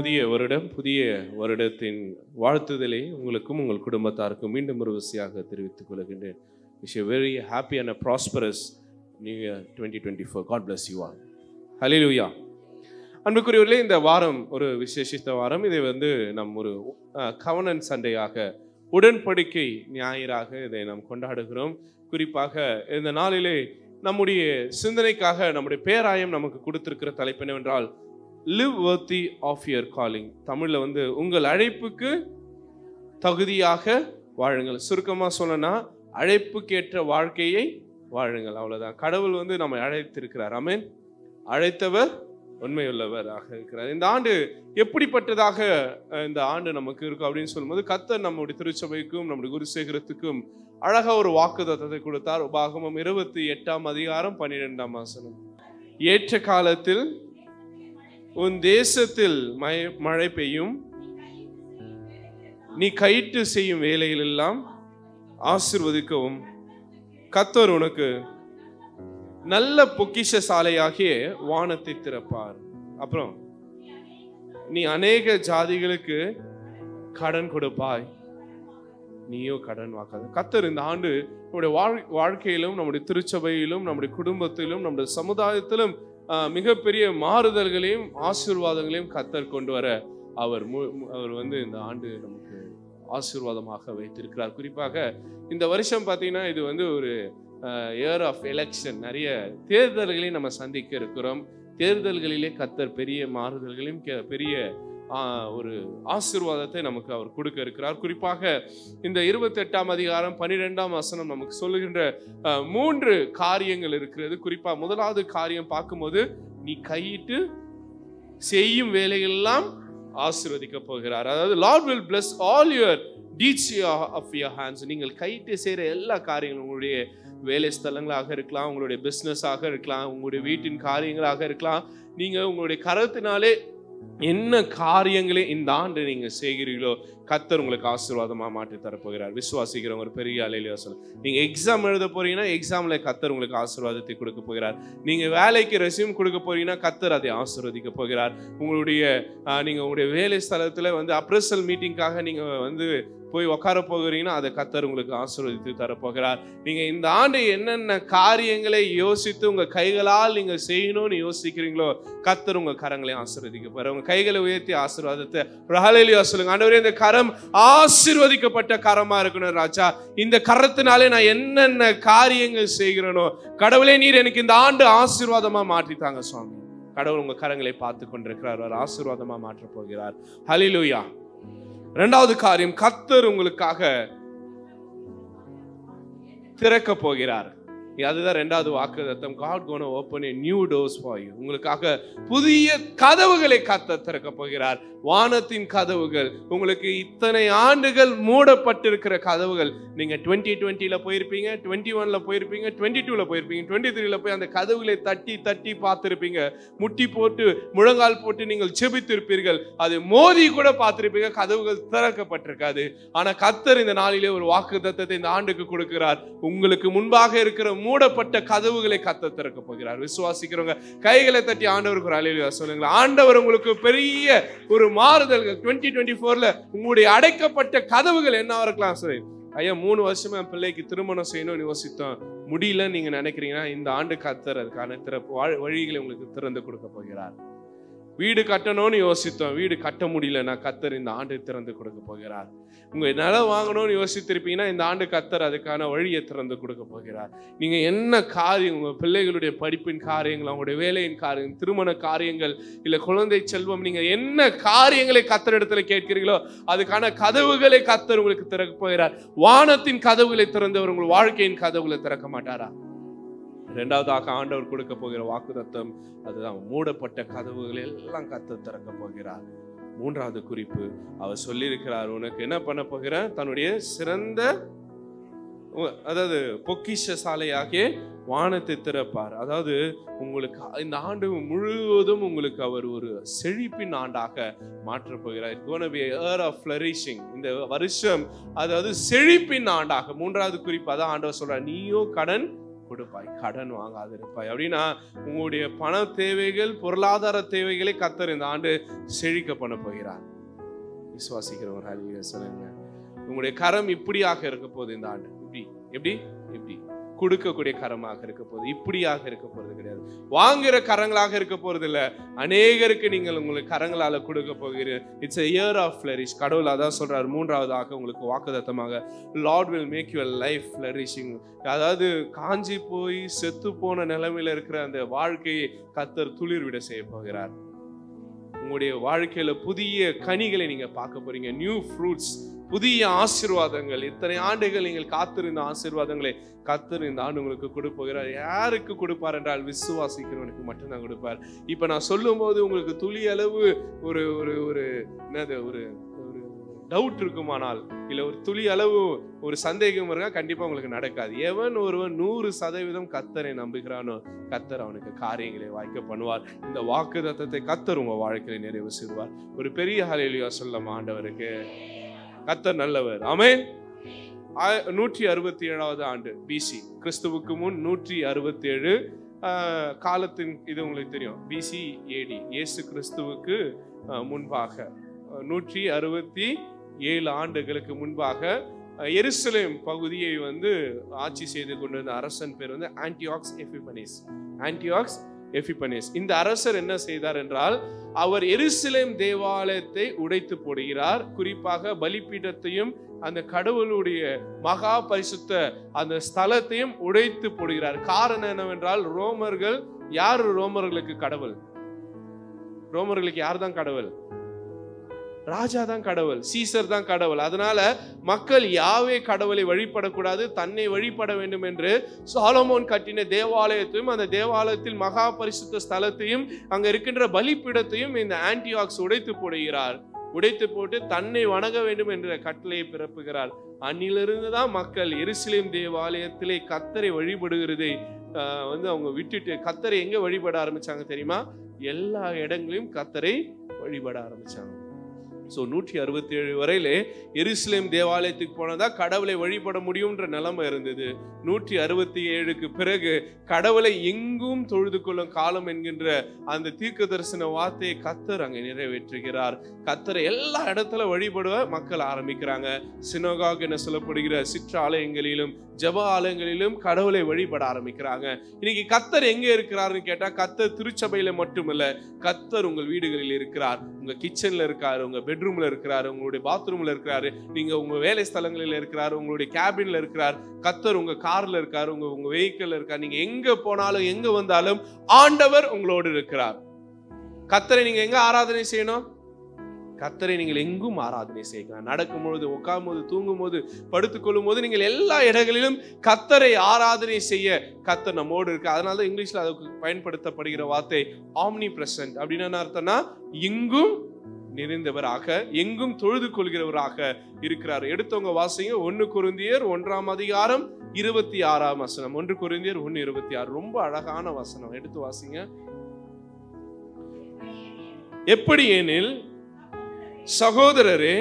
புதிய வருடத்தின் வாழ்த்துதலை உங்களுக்கும் உங்கள் குடும்பத்தாருக்கும் மீண்டும் ஒரு விசையாக தெரிவித்துக் கொள்கின்றேன். Wish you a very happy and a prosperous New Year 2024. God bless you all. Hallelujah. அன்புக்குரியவர்களே, இந்த வாரம் ஒரு விசேஷித்த வாரம். இதை நம் ஒரு கவர்னன்ஸ் சண்டையாக, உடன்படிக்கை ஞாயிறாக இதை நாம் கொண்டாடுகிறோம். குறிப்பாக இந்த நாளிலே நம்முடைய சிந்தனைக்காக நம்முடைய பேராயம் நமக்கு கொடுத்திருக்கிற தலைப்பு என்னவென்றால் live worthy of your calling. தமிழ்ல உங்கள் அழைப்புக்கு தகுதியாக வாழுங்கள். சுருக்கமா சொல்லனா அழைப்புக்கேற்ற வாழ்க்கையை வாழுங்கள், அவ்வளவுதான். கடவுள் நம்மை அழைத்திருக்கிறார். ஆமென். அழைத்தவர் உண்மையுள்ளவராக இருக்கிறார். இந்த ஆண்டு எப்படிப்பட்டதாக இந்த ஆண்டு நமக்கு இருக்கும் அப்படின்னு சொல்லும்போது, கர்த்தர் நம்முடைய திருச்சபைக்கும் நம்முடைய குருசேகரத்துக்கும் அழகா ஒரு வாக்குத்தத்தத்தை கொடுத்தார். உபாகமம் 28ஆம் அதிகாரம் 12ஆம் வசனம். ஏற்ற காலத்தில் உன் தேசத்தில் மழை பெய்யும், நீ கைட்டு செய்யும் வேலையில் எல்லாம் ஆசீர்வதிக்கவும் கர்த்தர் உனக்கு நல்ல பொக்கிஷ சாலையாகிய வானத்தை திறப்பார். அப்புறம் நீ அநேக ஜாதிகளுக்கு கடன் கொடுப்பாய், நீயோ கடன் வாக்காத. கர்த்தர் இந்த ஆண்டு நம்முடைய வாழ்க்கையிலும் நம்முடைய திருச்சபையிலும் நம்முடைய குடும்பத்திலும் நம்முடைய சமுதாயத்திலும் மிகப்பெரிய மாறுதல்களையும் ஆசீர்வாதங்களையும் கர்த்தர் கொண்டு வர அவர் இந்த ஆண்டு நமக்கு ஆசீர்வாதமாக வைத்திருக்கிறார். குறிப்பாக இந்த வருஷம் பார்த்தீங்கன்னா இது ஒரு இயர் ஆஃப் எலெக்ஷன். நிறைய தேர்தல்களை நம்ம சந்திக்க இருக்கிறோம். தேர்தல்களிலே கர்த்தர் பெரிய மாறுதல்களையும் பெரிய ஒரு ஆசீர்வாதத்தை நமக்கு அவர் கொடுக்க இருக்கிறார். குறிப்பாக இந்த 28ஆம் அதிகாரம் 12ஆம் வசனம் நமக்கு சொல்லுகின்ற 3 காரியங்கள் இருக்கிறது. குறிப்பா முதலாவது காரியம் பார்க்கும்போது, நீ கையிட்டு செய்யும் வேலையெல்லாம் ஆசீர்வதிக்க போகிறார். அதாவது Lord will bless all your deeds of your hands. நீங்கள் கையிட்டு செய்கிற எல்லா காரியங்களும், உங்களுடைய வேலை ஸ்தலங்களாக இருக்கலாம், உங்களுடைய பிஸ்னஸாக இருக்கலாம், உங்களுடைய வீட்டின் காரியங்களாக இருக்கலாம், நீங்க உங்களுடைய கரத்தினாலே என்ன காரியங்களே இந்த ஆண்டு நீங்க செய்கிறீர்களோ கர்த்தர் உங்களுக்கு ஆசீர்வாதமா மாற்றி தரப்போகிறார். விசுவாசிக்கிறவங்க ஒரு பெரிய அலையில சொல்ல, நீங்க எக்ஸாம் எழுத போறீங்கன்னா எக்ஸாம்ல கர்த்தர் உங்களுக்கு ஆசீர்வாதத்தை கொடுக்க போகிறார். நீங்க வேலைக்கு ரெஸ்யூம் கொடுக்க போறீங்கன்னா கர்த்தர் அதை ஆசீர்வதிக்க போகிறார். நீங்க உங்களுடைய வேலை ஸ்தலத்துல அப்ரசல் மீட்டிங்காக நீங்க போய் உட்கார போகிறீங்கன்னா அதை கர்த்தர் உங்களுக்கு ஆசீர்வதித்து தரப்போகிறார். நீங்க இந்த ஆண்டு என்னென்ன காரியங்களை யோசித்து உங்க கைகளால் நீங்க செய்யணும்னு யோசிக்கிறீங்களோ கர்த்தர் உங்க கரங்களை ஆசீர்வதிக்க போறார். உங்க கைகளை உயர்த்தி ஆசீர்வாதத்தை ஹல்லேலூயா சொல்லுங்க. ஆண்டவரே, இந்த கரம் ஆசீர்வதிக்கப்பட்ட கரமா இருக்கணும் ராஜா. இந்த கரத்தினாலே நான் என்னென்ன காரியங்கள் செய்கிறேனோ கடவுளே, நீர் எனக்கு இந்த ஆண்டு ஆசீர்வாதமா மாற்றித்தாங்க சுவாமி. கடவுள் உங்க கரங்களை பார்த்து கொண்டிருக்கிறார், அவர் ஆசீர்வாதமா மாற்ற போகிறார். ஹல்லேலூயா. இரண்டாவது காரியம், கர்த்தர் உங்களுக்காக திறக்க போகிறார். அதுதான் இரண்டாவது வாக்குத்தத்தம். God gonna open a new doors for you. உங்களுக்காக புதிய கதவுகளை கர்த்தர் திறக்க போகிறார். வானத்தின் கதவுகள், உங்களுக்கு இத்தனை ஆண்டுகள் மூடப்பட்டிருக்கிற கதவுகள். நீங்க 2020ல போயிருப்பீங்க, 21ல போயிருப்பீங்க, 22ல போயிருப்பீங்க, 23ல போய் அந்த கதவுகளை தட்டி தட்டி பார்த்திருப்பீங்க. முட்டி போட்டு முழங்கால் போட்டு நீங்கள் செபித்திருப்பீர்கள். அது மோதி கூட பார்த்திருப்பீங்க. கதவுகள் திறக்கப்பட்டிருக்காது. ஆனா கர்த்தர் இந்த நாளிலே ஒரு வாக்குத்தத்தத்தை இந்த ஆண்டுக்கு கொடுக்கிறார். உங்களுக்கு முன்பாக இருக்கிற மூடப்பட்ட கதவுகளை கர்த்தர் திறக்க போகிறார். விசுவாசிக்கிறவங்க கைகளை தட்டி ஆண்டவருக்கு ஒரு ஹல்லேலூயா சொல்லுங்க. ஆண்டவர் உங்களுக்கு பெரிய ஒரு மாறுதல்கள் 2024ல உங்களுடைய அடைக்கப்பட்ட கதவுகள் என்னவா இருக்கலாம். சரி ஐயா, 3 வருஷமா என் பிள்ளைக்கு திருமணம் செய்யணும்னு யோசித்தோம், முடியலன்னு நீங்க நினைக்கிறீங்கன்னா இந்த ஆண்டு கர்த்தர் அதுக்கான வழிகளை உங்களுக்கு திறந்து கொடுக்க போகிறார். வீடு கட்டணும்னு யோசித்தோம், வீடு கட்ட முடியலன்னா கர்த்தர் இந்த ஆண்டு திறந்து கொடுக்க போகிறார். உங்க நிலம் வாங்கணும்னு யோசித்திருப்பீங்கன்னா இந்த ஆண்டு கர்த்தர் அதுக்கான வழியை திறந்து கொடுக்க போகிறார். நீங்க என்ன காரியம், உங்க பிள்ளைகளுடைய படிப்பின் காரியங்கள், அவங்களுடைய வேலையின் காரியம், திருமண காரியங்கள், இல்ல குழந்தை செல்வம், நீங்க என்ன காரியங்களை கர்த்தர் இடத்துல கேட்கிறீங்களோ அதுக்கான கதவுகளை கர்த்தர் உங்களுக்கு திறக்க போகிறார். வானத்தின் கதவுகளை திறந்தவர் உங்கள் வாழ்க்கையின் கதவுகளை திறக்க மாட்டாரா? இரண்டாவதாக ஆண்டவர் கொடுக்க போகிற வாக்குத்தத்தம் அதுதான், மூடப்பட்ட கதவுகள் எல்லாம் கர்த்தர் திறக்க போகிறார். மூன்றாவது குறிப்பு, அவர் சொல்லியிருக்கிறார், உனக்கு என்ன பண்ண போகிறார்? தன்னுடைய சிறந்த பொக்கிஷ சாலையாகிய வானத்தை திறப்பார். அதாவது உங்களுக்கு இந்த ஆண்டு முழுவதும் உங்களுக்கு அவர் ஒரு செழிப்பின் ஆண்டாக மாற்ற போகிறார். It's going to be a year of flourishing. இந்த வருஷம் அதாவது செழிப்பின் ஆண்டாக. மூன்றாவது குறிப்பு அதான் ஆண்டவர் சொல்றார், நீயோ கடன் கொடுப்பாய், கடன் வாங்காதிருப்பாய். அப்படின்னா உங்களுடைய பண தேவைகள், பொருளாதார தேவைகளை கர்த்தர் இந்த ஆண்டு செழிக்க பண்ண போகிறார். விசுவாசிக்கிறவங்க ஹல்லேலூயா சொல்லுங்க. உங்களுடைய கரம் இப்படியாக இருக்க போகுது இந்த ஆண்டு. எப்படி கொடுக்கக்கூடிய கரமாக இருக்க போகுது, இப்படியாக இருக்க போறது கிடையாது. வாங்குற கரங்களாக இருக்க போறது இல்ல, அநேகருக்கு நீங்கள் உங்களுக்கு கரங்களால கொடுக்க போகிறீர்கள். It's a year of flourish. கடவுள் அதான் சொல்றாரு, மூன்றாவதாக உங்களுக்கு வாக்குத்தத்தமாக, Lord will make your life flourishing. அதாவது காஞ்சி போய் செத்து போன நிலைமையில இருக்கிற அந்த வாழ்க்கையை கர்த்தர் துளிர் விட செய்ய போகிறார். உங்களுடைய வாழ்க்கையில புதிய கனிகளை நீங்க பார்க்க போறீங்க, நியூ ஃப்ரூட்ஸ், புதிய ஆசீர்வாதங்கள். இத்தனை ஆண்டுகள் நீங்கள் காத்திருந்த ஆசீர்வாதங்களை கர்த்தர் இந்த ஆண்டு உங்களுக்கு கொடுப்போகிறார். யாருக்கு கொடுப்பார் என்றால் விசுவாசிக்கிறவனுக்கு மட்டும்தான் கொடுப்பார். இப்ப நான் சொல்லும் போது உங்களுக்கு துளி அளவு ஒரு ஒரு ஒரு என்னது ஒரு டவுட் இருக்குமானால், இல்ல ஒரு துளி அளவு ஒரு சந்தேகம் இருக்கா, கண்டிப்பா உங்களுக்கு நடக்காது. எவன் ஒருவன் 100% கர்த்தரை நம்புகிறானோ கர்த்தர் அவனுக்கு காரியங்களை வாய்க்க பண்ணுவார். இந்த வாக்குத்தத்தத்தை கர்த்தர் உங்க வாழ்க்கையை நிறைவு செய்வார். ஒரு பெரிய ஹல்லேலூயா சொல்லலாம் ஆண்டவருக்கு. கர்த்தர் நல்லவர். ஆமென். 167வது ஆண்டு பிசி, கிறிஸ்துவுக்கு முன் 167 காலத்தின் இது உங்களுக்கு தெரியும். பிசி ஏடி, இயேசு கிறிஸ்துவுக்கு முன்பாக 167 ஆண்டுகளுக்கு முன்பாக எருசலேம் பகுதியை ஆட்சி செய்து கொண்டிருந்த அரசன் பேர் ஆன்டியோகஸ் எபிபனேஸ். இந்த அரசர் என்ன செய்தார் என்றால், அவர் எருசலேம் தேவாலயத்தை உடைத்து போடுகிறார். குறிப்பாக பலிபீடத்தையும் அந்த கடவுளுடைய மகா பரிசுத்த அந்த ஸ்தலத்தையும் உடைத்து போடுகிறார். காரணம் என்னவென்றால், ரோமர்கள் யார்? ரோமர்களுக்கு கடவுள். ரோமர்களுக்கு யார் தான் கடவுள்? ராஜா தான் கடவுள், சீசர் தான் கடவுள். அதனால மக்கள் யாவே கடவுளை வழிபடக்கூடாது, தன்னை வழிபட வேண்டும் என்று சாலமோன் கட்டின தேவாலயத்தையும் அந்த தேவாலயத்தில் மகா பரிசுத்த ஸ்தலத்தையும் அங்க இருக்கின்ற பலிபீடத்தையும் இந்த ஆன்டியோகஸ் உடைத்து போடுகிறார். உடைத்து போட்டு தன்னை வணங்க வேண்டும் என்ற கட்டளையை பிறப்புகிறார். அன்னிலிருந்து தான் மக்கள் எருசலேம் தேவாலயத்திலே கர்த்தரை வழிபடுகிறதை அவங்க விட்டுட்டு கர்த்தரை எங்க வழிபட ஆரம்பிச்சாங்க தெரியுமா? எல்லா இடங்களையும் கர்த்தரை வழிபட ஆரம்பிச்சாங்க. 167 வரையிலே எருசலேம் தேவாலயத்துக்கு போனதா கடவுளை வழிபட முடியும்ன்ற நிலைமை இருந்தது. 167க்கு பிறகு கடவுளை எங்கும் தொழுது கொள்ளும் காலம் என்கின்ற அந்த தீர்க்க தரிசன வார்த்தையை கர்த்தர் அங்கே நிறைவேற்றுகிறார். கர்த்தரை எல்லா இடத்துல வழிபடுவ மக்கள் ஆரம்பிக்கிறாங்க. சினோகாக் என சொல்லப்படுகிற சிற்றாலயங்களிலும் ஜப ஆலயங்களிலும் கடவுளை வழிபட ஆரம்பிக்கிறாங்க. இன்னைக்கு கர்த்தர் எங்க இருக்கிறாருன்னு கேட்டா, கர்த்தர் திருச்சபையில மட்டுமல்ல, கர்த்தர் உங்கள் வீடுகளில் இருக்கிறார். உங்க கிச்சன்ல இருக்காரு, உங்க பெட்ரூம்ல இருக்கிறாரு, உங்களுடைய பாத்ரூம்ல இருக்கிறாரு, நீங்க உங்க வேலை ஸ்தலங்களில் இருக்கிறாரு, உங்களுடைய கேபின்ல இருக்கிறார். கர்த்தர் உங்க கார்ல இருக்காரு, உங்க வெஹிக்கிள்ல இருக்காரு. நீங்க எங்க போனாலும் எங்க வந்தாலும் ஆண்டவர் உங்களோடு இருக்கிறார். கர்த்தரை நீங்க எங்க ஆராதனை செய்யணும்? கர்த்தரை நீங்கள் எங்கும் ஆராதனை செய்யலாம். நடக்கும் பொழுது, உட்காரும் போது, தூங்கும் போது, படுத்துக் கொள்ளும் போது, நீங்கள் எல்லா இடங்களிலும் கர்த்தரை ஆராதனை செய்ய கர்த்தர் நம்மோடு இருக்கு. அதனால இங்கிலீஷ்ல அதுக்கு பயன்படுத்தப்படுகிற வார்த்தை ஆம்னி பிரசன்ட். அப்படின்னு என்ன அர்த்தம்னா, எங்கும் நிறைந்தவராக, எங்கும் தொழுது கொள்கிறவராக இருக்கிறார். எடுத்தவங்க வாசிங்க 1 கொரிந்தியர் 1:26 வசனம். 1 கொரிந்தியர் 1:26 ரொம்ப அழகான வசனம். எடுத்து வாசிங்க. எப்படி எனில் சகோதரரே,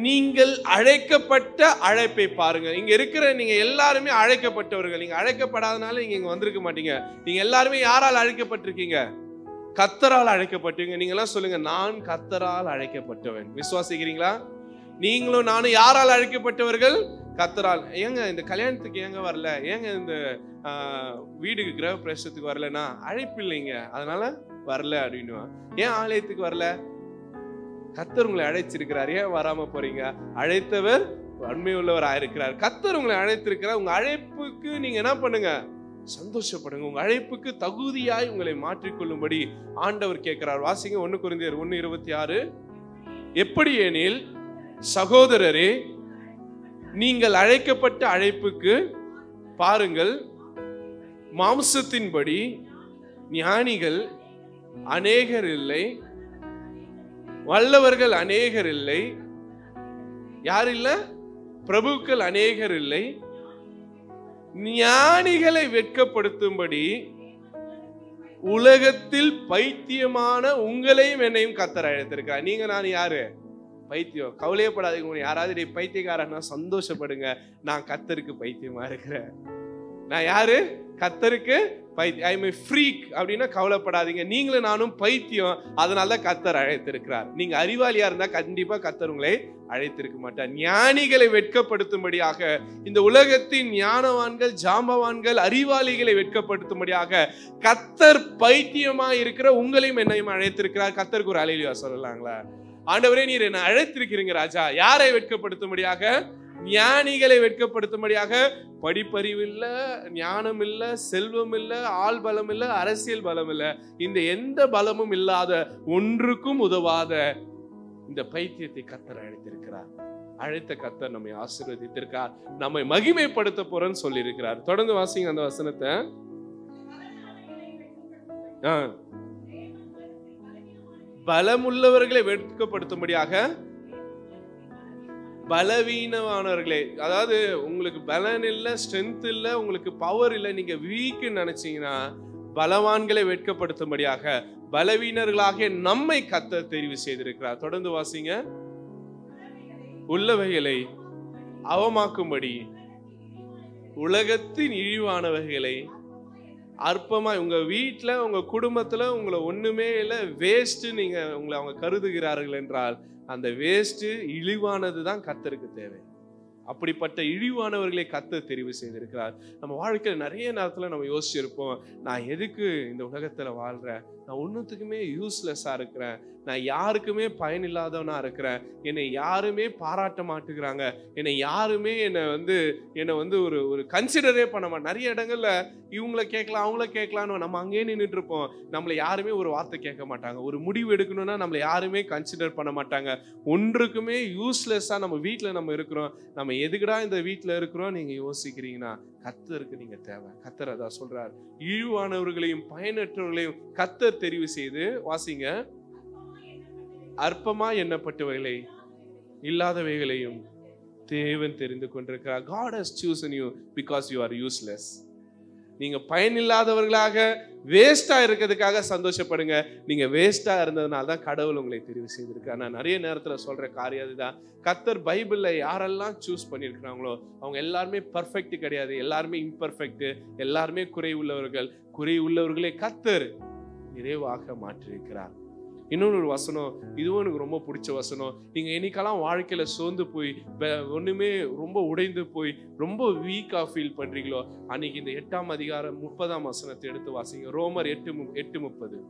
நீங்கள் அழைக்கப்பட்ட அழைப்பை பாருங்க. இங்க இருக்கிற நீங்க எல்லாருமே அழைக்கப்பட்டவர்கள். நீங்க அழைக்கப்படாதனால நீங்க இங்க வந்திருக்க மாட்டீங்க. நீங்க எல்லாருமே யாரால் அழைக்கப்பட்டிருக்கீங்க? கர்த்தரால் அழைக்கப்பட்டீங்க. நீங்க எல்லாம் சொல்லுங்க, நான் கர்த்தரால் அழைக்கப்பட்டவன். விசுவாசிக்கிறீங்களா? நீங்களும் நானும் யாரால் அழைக்கப்பட்டவர்கள்? கர்த்தரால். ஏங்க இந்த கல்யாணத்துக்கு ஏங்க வரல? ஏங்க இந்த வீடுக்கு கிரக பிரவேசத்துக்கு வரலன்னா, அழைப்பு இல்லைங்க அதனால வரல அப்படின்னு. ஏன் ஆலயத்துக்கு வரல? கர்த்தர் உங்களை அழைச்சிருக்கிறார். ஏன் வராம போறீங்க? அழைத்தவர் உண்மை உள்ளவர் ஆயிருக்கிறார். கர்த்தர் உங்களை அழைத்திருக்கிறார். உங்க அழைப்புக்கு நீங்க என்ன பண்ணுங்க? சந்தோஷப்படுங்க. உங்க அழைப்புக்கு தகுதியாய் உங்களை மாற்றிக்கொள்ளும்படி ஆண்டவர் கேட்கிறார். வாசிங்க 1 கொரிந்தியர் 1:26. எப்படி எனில் சகோதரரே, நீங்கள் அழைக்கப்பட்ட அழைப்புக்கு பாருங்கள், மாம்சத்தின்படி ஞானிகள் அநேகர் இல்லை, வல்லவர்கள் அநேகர் இல்லை. யார் இல்ல? பிரபுக்கள் அநேகர் இல்லை. ஞானிகளை வெட்கப்படுத்தும்படி உலகத்தில் பைத்தியமான உங்களையும் என்னையும் கர்த்தர் அழைத்திருக்கிறார். நீங்க நான் யாரு? பைத்தியம். கவலையப்படாதீங்க. யாராவது பைத்தியக்காரன்னா சந்தோஷப்படுங்க. நான் கர்த்தருக்கு பைத்தியமா இருக்கிறேன். நான் யாரு? கர்த்தருக்கு பைத்தியம். ஐ எம் எ ஃப்ரீக் அப்படின்னா கவலைப்படாதீங்க. நீங்களும் நானும் பைத்தியம். அதனால கர்த்தர் அழைத்திருக்கிறார். நீங்க அறிவாளியா இருந்தா கண்டிப்பா கர்த்தர் உங்களை அழைத்திருக்க மாட்டார். ஞானிகளை வெட்கப்படுத்தும்படியாக, இந்த உலகத்தின் ஞானவான்கள், ஜாம்பவான்கள், அறிவாளிகளை வெட்கப்படுத்தும்படியாக கர்த்தர் பைத்தியமா இருக்கிற உங்களையும் என்னையும் அழைத்திருக்கிறார். கர்த்தருக்கு ஒரு அல்லேலூயா சொல்லலாங்களா? ஆண்டவரே, நீர் என்னை அழைத்திருக்கிறீங்க ராஜா. யாரை வெட்கப்படுத்தும்படியாக? ஞானிகளை வெட்கப்படுத்தும்படியாக. படிப்பறிவு இல்ல, ஞானம் இல்ல, செல்வம் இல்ல, ஆள் பலம் இல்ல, அரசியல் பலம் இல்ல, இந்த எந்த பலமும் இல்லாத, ஒன்றுக்கும் உதவாத இந்த பைத்தியத்தை கர்த்தர் அழைத்திருக்கிறார். அழைத்த கர்த்தர் நம்மை ஆசீர்வதித்திருக்கிறார். நம்மை மகிமைப்படுத்த போறேன்னு சொல்லி இருக்கிறார். தொடர்ந்து வாசிங்க அந்த வசனத்தை. பலமுள்ளவர்களை வெட்கப்படுத்தும்படியாக பலவீனமானவர்களே, அதாவது உங்களுக்கு பலன் இல்லை, ஸ்ட்ரென்த் இல்லை, உங்களுக்கு பவர் இல்லை, நீங்க வீக்குன்னு நினைச்சீங்கன்னா பலவான்களை வெட்கப்படுத்தும்படியாக பலவீனர்களாக நம்மை கர்த்தர் தெரிவு செய்திருக்கிறார். தொடர்ந்து வாசிங்க. உள்ளவைகளை அவமாக்கும்படி உலகத்தின் இழிவானவைகளை அற்பமா, உங்க வீட்டுல உங்க குடும்பத்துல உங்களை ஒண்ணுமே இல்லை, வேஸ்ட் நீங்க உங்களை அவங்க கருதுகிறார்கள் என்றால் அந்த வேஸ்ட் இழிவானது தான் கர்த்தருக்கு தேவை. அப்படிப்பட்ட இழிவானவர்களை கர்த்தர் தெரிவு செய்திருக்கிறார். நம்ம வாழ்க்கையில் நிறைய நேரத்துல நம்ம யோசிச்சிருப்போம், நான் எதுக்கு இந்த உலகத்துல வாழ்றேன், நான் ஒன்னுத்துக்குமே யூஸ்லெஸ்ஸா இருக்கிறேன், நான் யாருக்குமே பயனில்லாதவனா இருக்கிறேன், என்னை யாருமே பாராட்ட மாட்டேங்கிறாங்க, என்னை யாருமே என்னை வந்து ஒரு கன்சிடரே பண்ண மாட்டேன். நிறைய இடங்கள்ல இவங்கள கேட்கலாம் அவங்கள கேட்கலான்னு நம்ம அங்கேயே நின்றுட்டு இருப்போம். நம்மளை யாருமே ஒரு வார்த்தை கேட்க மாட்டாங்க. ஒரு முடிவு எடுக்கணும்னா நம்மளை யாருமே கன்சிடர் பண்ண மாட்டாங்க. ஒன்றுக்குமே யூஸ்லெஸ்ஸா நம்ம வீட்டில் நம்ம இருக்கிறோம். நம்ம எதுக்குடா இந்த வீட்டில் இருக்கிறோம் நீங்க யோசிக்கிறீங்கன்னா கர்த்தருக்கு நீங்க தேவை. கர்த்தர் அதான் சொல்றார், இழிவானவர்களையும் பயனற்றவர்களையும் கர்த்தர் தெரிவு செய்து, வாசிங்க, அற்பமா எண்ணப்பட்டவைகளை இல்லாதவைகளையும் தேவன் தெரிந்து கொண்டிருக்கிறார். God has chosen you because you are useless. நீங்க பயனில்லாதவர்களாக வேஸ்டா இருக்கிறதுக்காக சந்தோஷப்படுங்க. நீங்க வேஸ்டா இருந்ததுனால தான் கடவுள் உங்களை தெரிவு செய்திருக்கார். நான் நிறைய நேரத்துல சொல்ற காரியம் அதுதான். கர்த்தர் பைபிள்ல யாரெல்லாம் சூஸ் பண்ணியிருக்கிறாங்களோ அவங்க எல்லாருமே பர்ஃபெக்ட் கிடையாது, எல்லாருமே இம்பர்ஃபெக்ட், எல்லாருமே குறை உள்ளவர்கள். குறை உள்ளவர்களே கர்த்தர் நிறைவாக மாற்றியிருக்கிறார். இன்னொரு வசனம், இதுவும் எனக்கு ரொம்ப பிடிச்ச வசனம். நீங்க என்னைக்கெல்லாம் வாழ்க்கையில சோர்ந்து போய் ஒண்ணுமே ரொம்ப உடைந்து போய் ரொம்ப வீக்கா ஃபீல் பண்றீங்களோ அன்னைக்கு இந்த 8ஆம் அதிகாரம் 30ஆம் வசனத்தை எடுத்து வாசிங்க. ரோமர் 8:30.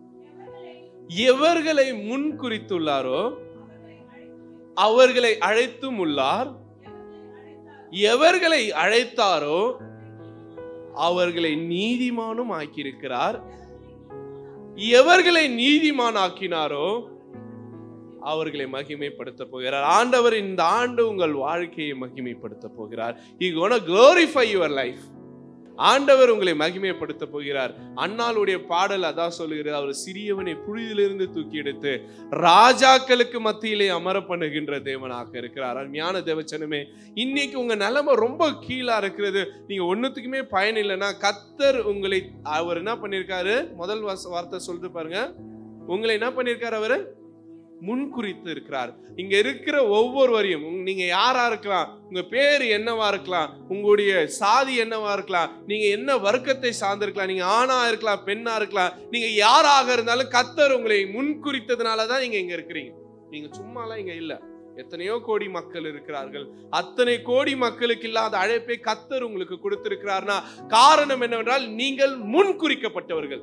எவர்களை முன் குறித்துள்ளாரோ அவர்களை அழைத்தும் உள்ளார், எவர்களை அழைத்தாரோ அவர்களை நீதிமானும் ஆக்கியிருக்கிறார், எவர்களை நீதிமான் ஆக்கினாரோ அவர்களை மகிமைப்படுத்த போகிறார். ஆண்டவர் இந்த ஆண்டு உங்கள் வாழ்க்கையை மகிமைப்படுத்த போகிறார். He gonna glorify your life. ஆண்டவர் உங்களை மகிமைப்படுத்த போகிறார். அன்னாளுடைய பாடல் அதான் சொல்லுகிறது, அவர் சிறியவனை புழுதியிலிருந்து தூக்கி எடுத்து ராஜாக்களுக்கு மத்தியிலே அமர பண்ணுகின்ற தேவனாக இருக்கிறார். அருமையான தேவச்சனமே, இன்னைக்கு உங்க நிலைமை ரொம்ப கீழா இருக்கிறது, நீங்க ஒன்னுத்துக்குமே பயன் இல்லைன்னா கர்த்தர் உங்களை, அவர் என்ன பண்ணிருக்காரு, முதல் வார்த்தை சொல்லிட்டு பாருங்க, உங்களை என்ன பண்ணிருக்காரு, அவரு முன்குறித்து இருக்கிறார். இங்க இருக்கிற ஒவ்வொருவரையும், நீங்க யாரா இருக்கலாம், உங்க பேர் என்னவா இருக்கலாம், உங்களுடைய சாதி என்னவா இருக்கலாம், நீங்க என்ன வர்க்கத்தை சார்ந்திருக்கலாம், நீங்க ஆணா இருக்கலாம், பெண்ணா இருக்கலாம், நீங்க யாராக இருந்தாலும் கர்த்தர் உங்களை முன்குறித்ததுனாலதான் நீங்க இங்க இருக்கிறீங்க. நீங்க சும்மாலாம் இங்க இல்ல. எத்தனையோ கோடி மக்கள் இருக்கிறார்கள். அத்தனை கோடி மக்களுக்கு இல்லாத அழைப்பை கர்த்தர் உங்களுக்கு கொடுத்திருக்கிறார்னா காரணம் என்னவென்றால் நீங்கள் முன்குறிக்கப்பட்டவர்கள்.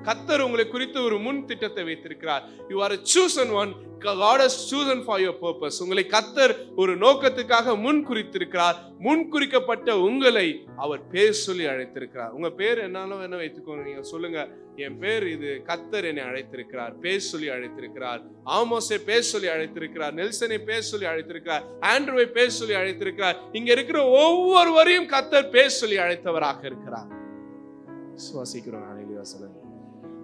கர்த்தர் உங்களை குறித்து ஒரு முன் திட்டத்தை வைத்திருக்கிறார். You are a chosen one. God has chosen for your purpose. உங்களை கர்த்தர் ஒரு நோக்கத்துக்காக முன் குறித்திருக்கிறார். முன் குறிக்கப்பட்ட உங்களை அவர் பேர் சொல்லி அழைத்திருக்கிறார். உங்க பேர் என்னாலும் என்ன வைத்துக்கோங்க, நீங்க சொல்லுங்க, என் பேர் இது, கர்த்தர் என்னை அழைத்திருக்கிறார், பேர் சொல்லி அழைத்திருக்கிறார். ஆமோஸை பேர் சொல்லி அழைத்திருக்கிறார், நெல்சனை பேர் சொல்லி அழைத்திருக்கிறார், ஆண்ட்ரூவை பேர் சொல்லி அழைத்திருக்கிறார். இங்க இருக்கிற ஒவ்வொருவரையும் கர்த்தர் பேர் சொல்லி அழைத்தவராக இருக்கிறார். விசுவாசிக்கிறோம். ஹல்லேலூயா சொல்லுங்க.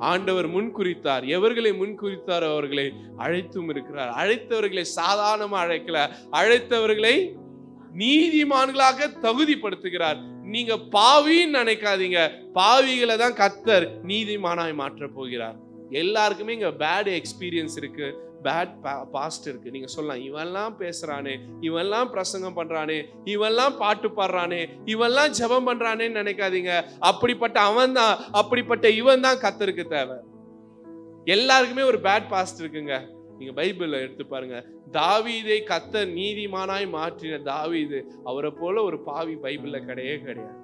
ஆண்டவர் முன்குறித்தார். எவர்களை முன்குறித்தார் அவர்களை அழைத்தும் இருக்கிறார். அழைத்தவர்களை சாதாரணமா அழைக்கல, அழைத்தவர்களை நீதிமான்களாக தகுதிப்படுத்துகிறார். நீங்க பாவின்னு நினைக்காதீங்க, பாவிகளை தான் கர்த்தர் நீதிமானாய் மாற்ற போகிறார். எல்லாருக்குமே இங்க பேட் எக்ஸ்பீரியன்ஸ் இருக்கு, பேட் பாஸ்ட் இருக்கு. நீங்க சொல்லலாம், இவன்லாம் பேசுறானே, இவன்லாம் பிரசங்கம் பண்றானே, இவன்லாம் பாட்டு பாடுறானே, இவன்லாம் ஜெபம் பண்றானேன்னு நினைக்காதீங்க. அப்படிப்பட்ட அவன் தான், அப்படிப்பட்ட இவன் தான் கர்த்தருக்கு தேவை. எல்லாருக்குமே ஒரு பேட் பாஸ்ட் இருக்குங்க. நீங்க பைபிள்ல எடுத்து பாருங்க. தாவீதை கர்த்தர் நீதிமானாய் மாற்றின தாவீது, அவரை போல ஒரு பாவி பைபிள்ல கிடையவே கிடையாது.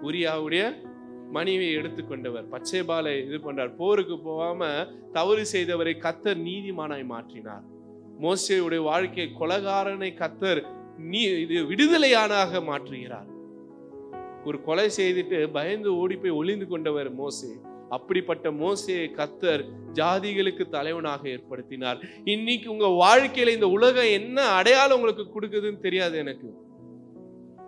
உரியாவுடைய மனைவியை எடுத்துக்கொண்டவர், பச்சைபாலை இது பண்றார், போருக்கு போகாம தவறு செய்தவரை கர்த்தர் நீதிமானாய் மாற்றினார். மோசேயுடைய வாழ்க்கை கொலைகாரனை கர்த்தர் விடுதலையானாக மாற்றுகிறார். ஒரு கொலை செய்துட்டு பயந்து ஓடி போய் ஒளிந்து கொண்டவர் மோசே. அப்படிப்பட்ட மோசேயை கர்த்தர் ஜாதிகளுக்கு தலைவனாக ஏற்படுத்தினார். இன்னைக்கு உங்க வாழ்க்கையில இந்த உலகம் என்ன அடையாளம் உங்களுக்கு கொடுக்குதுன்னு தெரியாது. எனக்கு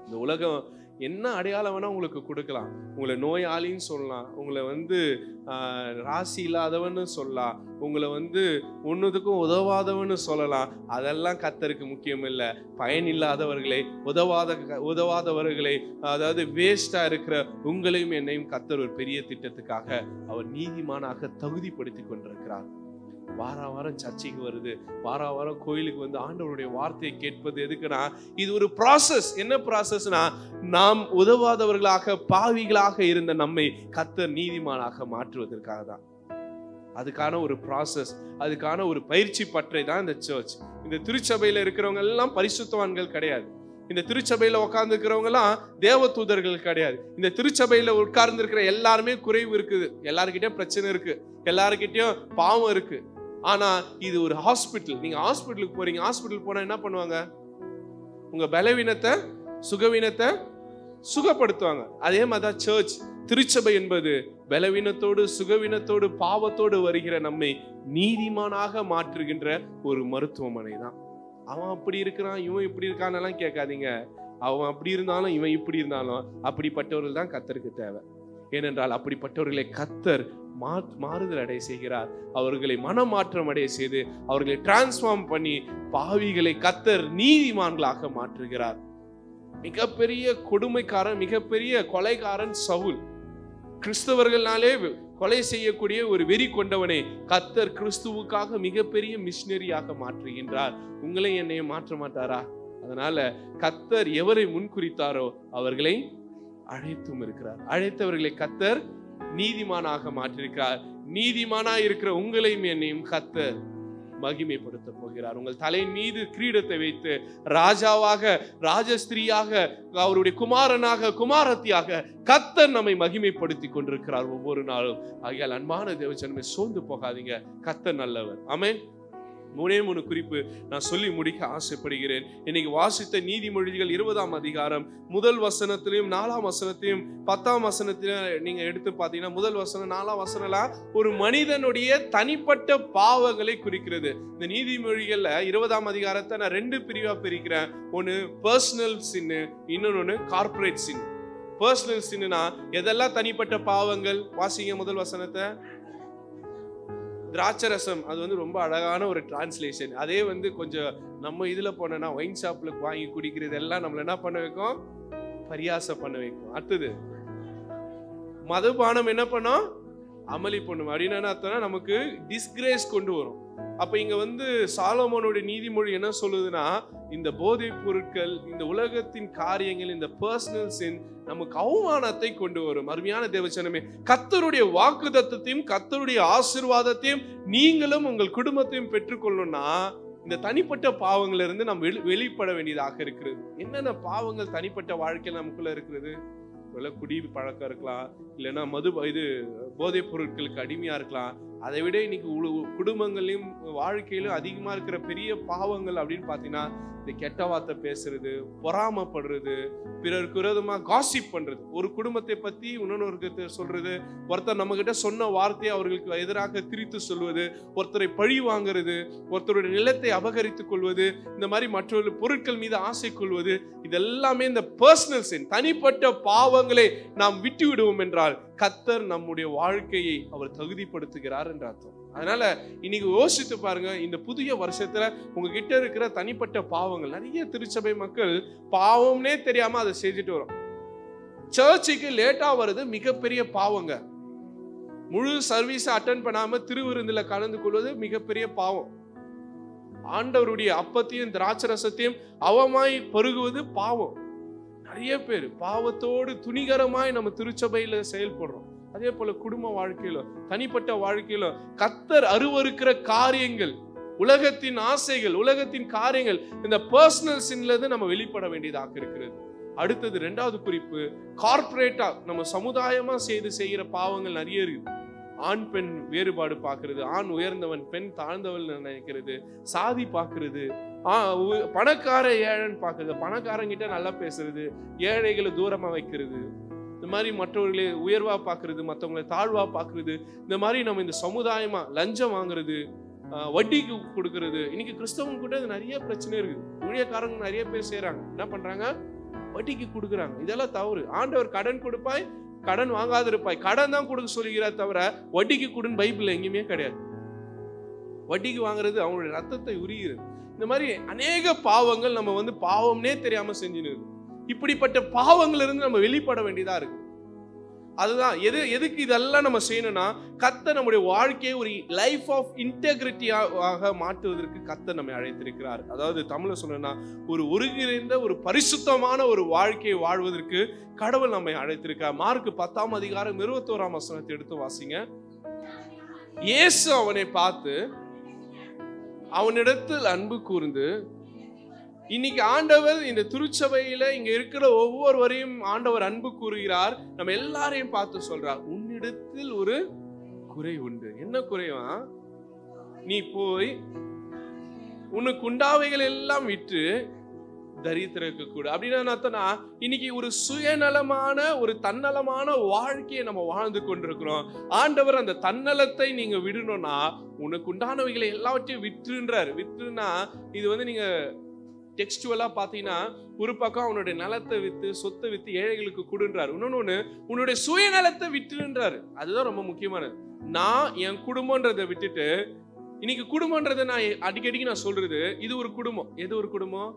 இந்த உலகம் என்ன அடையாளம் வேணா உங்களுக்கு கொடுக்கலாம். உங்களை நோயாளின்னு சொல்லலாம், உங்களை ராசி இல்லாதவன்னு சொல்லலாம், உங்களை ஒன்னுத்துக்கும் உதவாதவன்னு சொல்லலாம். அதெல்லாம் கர்த்தருக்கு முக்கியம் இல்லை. பயன் இல்லாதவர்களை, உதவாதவர்களை, அதாவது வேஸ்டா இருக்கிற உங்களையும் என்னையும் கர்த்தர் ஒரு பெரிய திட்டத்துக்காக அவர் நீதிமானாக தகுதிப்படுத்தி கொண்டிருக்கிறார். வாரம் சர்ச்சைக்கு வருது, வாரம் கோயிலுக்கு ஆண்டவருடைய வார்த்தையை கேட்பது எதுக்குன்னா, இது ஒரு ப்ராசஸ். என்ன ப்ராசஸ்னா, நாம் உதவாதவர்களாக பாவிகளாக இருந்த நம்மை கர்த்தர் நீதிமானாக மாற்றுவதற்காக தான். அதுக்கான ஒரு ப்ராசஸ், அதுக்கான ஒரு பயிற்சி பற்றை தான் இந்த சர்ச். இந்த திருச்சபையில இருக்கிறவங்க எல்லாம் பரிசுத்தவான்கள் கிடையாது. இந்த திருச்சபையில உட்கார்ந்து இருக்கிறவங்க எல்லாம் தேவ தூதர்கள் கிடையாது. இந்த திருச்சபையில உட்கார்ந்து இருக்கிற எல்லாருமே குறைவு இருக்குது, எல்லாருக்கிட்டையும் பிரச்சனை இருக்கு, எல்லாருக்கிட்டையும் பாவம் இருக்கு. ஆனா இது ஒரு ஹாஸ்பிட்டல். நீங்க ஹாஸ்பிட்டலுக்கு போறீங்க, ஹாஸ்பிட்டல் போனா என்ன பண்ணுவாங்க? உங்க பலவீனத்தை, சுகவீனத்தை சுகப்படுத்துவாங்க. அதே மாதிரிதான் சர்ச், திருச்சபை என்பது பலவீனத்தோடு, சுகவீனத்தோடு, பாவத்தோடு வருகிற நம்மை நீதிமானாக மாற்றுகின்ற ஒரு மருத்துவமனை தான். அவன் அப்படி இருக்கிறான், இவன் இப்படி இருக்கான்னு கேட்காதீங்க. அவன் அப்படி இருந்தாலும் இவன் இப்படி இருந்தாலும் அப்படிப்பட்டவர்கள் தான் கர்த்தருக்கு தேவை. ஏனென்றால் அப்படிப்பட்டவர்களை கர்த்தர் மாறுதல் அடைய செய்கிறார். அவர்களை மனமாற்றம் அடைய செய்து அவர்களை டிரான்ஸ்ஃபார்ம் பண்ணி பாவிகளை கர்த்தர் நீதிமான்களாக மாற்றுகிறார். மிகப்பெரிய கொடுமைக்காரன், மிகப்பெரிய கொலைகாரன் சவுல், கிறிஸ்தவர்களாலே கொலை செய்யக்கூடிய ஒரு வெறி கொண்டவனை கர்த்தர் கிறிஸ்துவுக்காக மிகப்பெரிய மிஷனரியாக மாற்றுகின்றார். உங்களை என்னையும் மாற்ற மாட்டாரா? அதனால கர்த்தர் எவரை முன்குறித்தாரோ அவர்களை அழைத்தும் இருக்கிறார். அழைத்தவர்களை கர்த்தர் நீதிமானாக மாற்றிருக்கிறார். நீதிமானாய் இருக்கிற உங்களையும் என்னையும் கர்த்தர் மகிமைப்படுத்த போகிறார். உங்கள் தலையின் மீது கிரீடத்தை வைத்து ராஜாவாக, ராஜஸ்திரியாக, அவருடைய குமாரனாக, குமாரத்தியாக கர்த்தர் நம்மை மகிமைப்படுத்தி கொண்டிருக்கிறார் ஒவ்வொரு நாளும். ஆகையால் அன்பான தேவஜனமே, சோர்ந்து போகாதீங்க, கர்த்தர் நல்லவர். ஆமென். 3 குறிப்பு நான் சொல்லி முடிக்க ஆசைப்படுகிறேன். இன்னைக்கு வாசித்த நீதிமொழிகள் 20ஆம் அதிகாரம் முதல் வசனத்திலையும் 4ஆம் வசனத்தையும் 10ஆம் வசனத்திலும் நீங்க எடுத்து பார்த்தீங்கன்னா, முதல் வசனம் 4ஆம் வசனம்லாம் ஒரு மனிதனுடைய தனிப்பட்ட பாவங்களை குறிக்கிறது. இந்த நீதிமொழிகள்ல 20ஆம் அதிகாரத்தை நான் 2 பிரிவா பிரிக்கிறேன். ஒன்னு பர்சனல் சின்னு, இன்னொன்னு கார்ப்பரேட் சின். பர்சனல் சின்னா எதெல்லாம் தனிப்பட்ட பாவங்கள்? வாசிங்க முதல் வசனத்தை. திராட்சரசம், அது ரொம்ப அழகான ஒரு டிரான்ஸ்லேஷன். அதே கொஞ்சம் நம்ம இதுல போனா ஒயின் ஷாப்ல வாங்கி குடிக்கிறது எல்லாம் நம்மள என்ன பண்ண வைக்கும்? பரியாசம் பண்ண வைக்கும். அடுத்தது மதுபானம் என்ன பண்ணும்? அமளி பண்ணும். அப்படின்னு அர்த்தம்னா நமக்கு டிஸ்கிரேஸ் கொண்டு வரும். அப்ப இங்க சாலமோனுடைய நீதிமொழி என்ன சொல்லுதுன்னா, இந்த போதை பொருட்கள், இந்த உலகத்தின் காரியங்கள், இந்த பர்சனல் சின் நமக்கு அவமானத்தை கொண்டு வரும். அருமையான தேவஜனமே, கர்த்தருடைய வாக்குத்தத்தத்தையும் கர்த்தருடைய ஆசீர்வாதத்தையும் நீங்களும் உங்கள் குடும்பத்தையும் பெற்றுக்கொள்ளணும்னா இந்த தனிப்பட்ட பாவங்கள்ல இருந்து நம்ம வெளிப்பட வேண்டியதாக இருக்கிறது. என்னென்ன பாவங்கள் தனிப்பட்ட வாழ்க்கையில் நமக்குள்ள இருக்கிறது? குடி பழக்கம் இருக்கலாம், இல்லைன்னா போதை பொருட்களுக்கு அடிமையா இருக்கலாம். அதை விட இன்னைக்கு குடும்பங்களையும் வாழ்க்கையிலும் அதிகமா இருக்கிற பெரிய பாவங்கள் அப்படின்னு பாத்தீங்கன்னா, இந்த கெட்ட வார்த்தை பேசுறது, பொறாமப்படுறது, பிறருக்கு விரோதமா காசிப் பண்றது, ஒரு குடும்பத்தை பத்தி இன்னொரு சொல்றது, ஒருத்தர் நம்ம கிட்ட சொன்ன வார்த்தையை அவர்களுக்கு எதிராக திரித்து சொல்வது, ஒருத்தரை பழி வாங்குறது, ஒருத்தருடைய நிலத்தை அபகரித்துக் கொள்வது, இந்த மாதிரி மற்றொரு பொருட்கள் மீது ஆசை கொள்வது, இதெல்லாமே இந்த பர்சனல் சின், தனிப்பட்ட பாவங்களை நாம் விட்டு விடுவோம் என்றால் கர்த்தர் நம்முடைய வாழ்க்கையை அவர் தகுதிப்படுத்துகிறார் என்ற அர்த்தம். அதனால இன்னைக்கு யோசித்து பாருங்க, இந்த புதிய வருஷத்துல உங்ககிட்ட இருக்கிற தனிப்பட்ட பாவங்கள். நிறைய திருச்சபை மக்கள் பாவம்னே தெரியாம அதை செஞ்சுட்டு வரும். சர்ச்சுக்கு லேட்டா வருது மிகப்பெரிய பாவங்க. முழு சர்வீஸ் அட்டென்ட் பண்ணாம திருவிருந்துல கலந்து கொள்வது மிகப்பெரிய பாவம். ஆண்டவருடைய அப்பத்தையும் திராட்சரசத்தையும் அவமாய் பருகுவது பாவம். நிறைய பேர் பாவத்தோடு துணிகரமாய் நம்ம திருச்சபையில செயல்படுறோம். அதே போல குடும்ப வாழ்க்கையில, தனிப்பட்ட வாழ்க்கையில கர்த்தர் அருவருக்கிற காரியங்கள், உலகத்தின் ஆசைகள், உலகத்தின் காரியங்கள், இந்த பர்சனல் சின்ல இருந்து நம்ம வெளிப்பட வேண்டியதாக இருக்கிறது. அடுத்தது 2வது குறிப்பு, கார்பரேட்டா நம்ம சமுதாயமா செய்கிற பாவங்கள் நிறைய இருக்கு. ஆண் பெண் வேறுபாடு பார்க்கிறது, ஆண் உயர்ந்தவன் பெண் தாழ்ந்தவன் நினைக்கிறது, சாதி பார்க்கிறது, பணக்கார ஏழைன்னு பார்க்கறது, பணக்காரங்கிட்ட நல்லா பேசுறது, ஏழைகளை தூரமா வைக்கிறது, இந்த மாதிரி மற்றவர்களை உயர்வா பார்க்கறது, மற்றவங்களை தாழ்வா பார்க்கறது, இந்த மாதிரி நம்ம இந்த சமுதாயமா லஞ்சம் வாங்குறது, வட்டிக்கு கொடுக்கறது. இன்னைக்கு கிறிஸ்தவங்க கூட நிறைய பிரச்சனை இருக்கு. ஊழியக்காரங்க நிறைய பேர் செய்யறாங்க, என்ன பண்றாங்க, வட்டிக்கு கொடுக்குறாங்க. இதெல்லாம் தவறு. ஆண்டவர் கடன் கொடுப்பாய், கடன் வாங்காதிருப்பாய், கடன் தான் கொடுக்க சொல்லுகிறார் தவிர வட்டிக்கு கொடுன்னு பைபிள்ல எங்கேயுமே கிடையாது. வட்டிக்கு வாங்குறது அவங்களுடைய ரத்தத்தை உரிகிறது. இந்த மாதிரி அநேக பாவங்கள் நம்ம பாவம்னே தெரியாம செஞ்சுன்னு இருக்கு. இப்படிப்பட்ட பாவங்கள் இருந்து நம்ம வெளிப்பட வேண்டியதா இருக்கு. அதுதான் எதுக்கு இதெல்லாம் நம்ம செய்யணும்னா, கர்த்தர் நம்முடைய வாழ்க்கையை ஒரு லைஃப் ஆஃப் இன்டெகிரிட்டியாக மாற்றுவதற்கு கர்த்தர் நம்மை அழைத்திருக்கிறார். அதாவது தமிழ்ல சொல்லணும்னா, ஒரு ஒருங்கிணைந்த ஒரு பரிசுத்தமான ஒரு வாழ்க்கையை வாழ்வதற்கு கடவுள் நம்மை அழைத்திருக்கிறார். மார்க் 10ஆம் அதிகாரம் 21ஆம் வசனத்தை எடுத்து வாசிங்க. இயேசு அவனை பார்த்து அவனிடத்தில் அன்பு கூர்ந்து, இன்னைக்கு ஆண்டவர் இந்த திருச்சபையில இங்க இருக்கிற ஒவ்வொருவரையும் ஆண்டவர் அன்பு கூறுகிறார். நம்ம எல்லாரையும் பார்த்து சொல்றார், உன்னிடத்தில் ஒரு குறை உண்டு. என்ன குறைவா? நீ போய் உனக்கு உண்டாவைகள் எல்லாம் விற்று தரித்திரக்கு கூட. அப்படின்னா அர்த்தம்னா, இன்னைக்கு ஒரு சுயநலமான ஒரு தன்னலமான வாழ்க்கையை நம்ம வாழ்ந்து கொண்டிருக்கிறோம். ஆண்டவர் அந்த தன்னலத்தை நீங்க விடணும்னா உனக்கு உண்டானவைகளை எல்லாவற்றையும் விற்றுன்றார். விற்றுனா இது நீங்க டெக்ஸ்டுவலா பாத்தீங்கன்னா, ஒரு பக்கம் அவனுடைய நிலத்தை வித்து சொத்தை வித்து ஏழைகளுக்கு கொடுன்றாரு, இன்னொன்னு உன்னுடைய சுயநலத்தை விட்டுன்றாரு. அதுதான் ரொம்ப முக்கியமானது. நான் என் குடும்பம்ன்றதை விட்டுட்டு, இன்னைக்கு குடும்பம்ன்றதை நான் அடிக்கடிக்கு நான் சொல்றது, இது ஒரு குடும்பம். எது ஒரு குடும்பம்?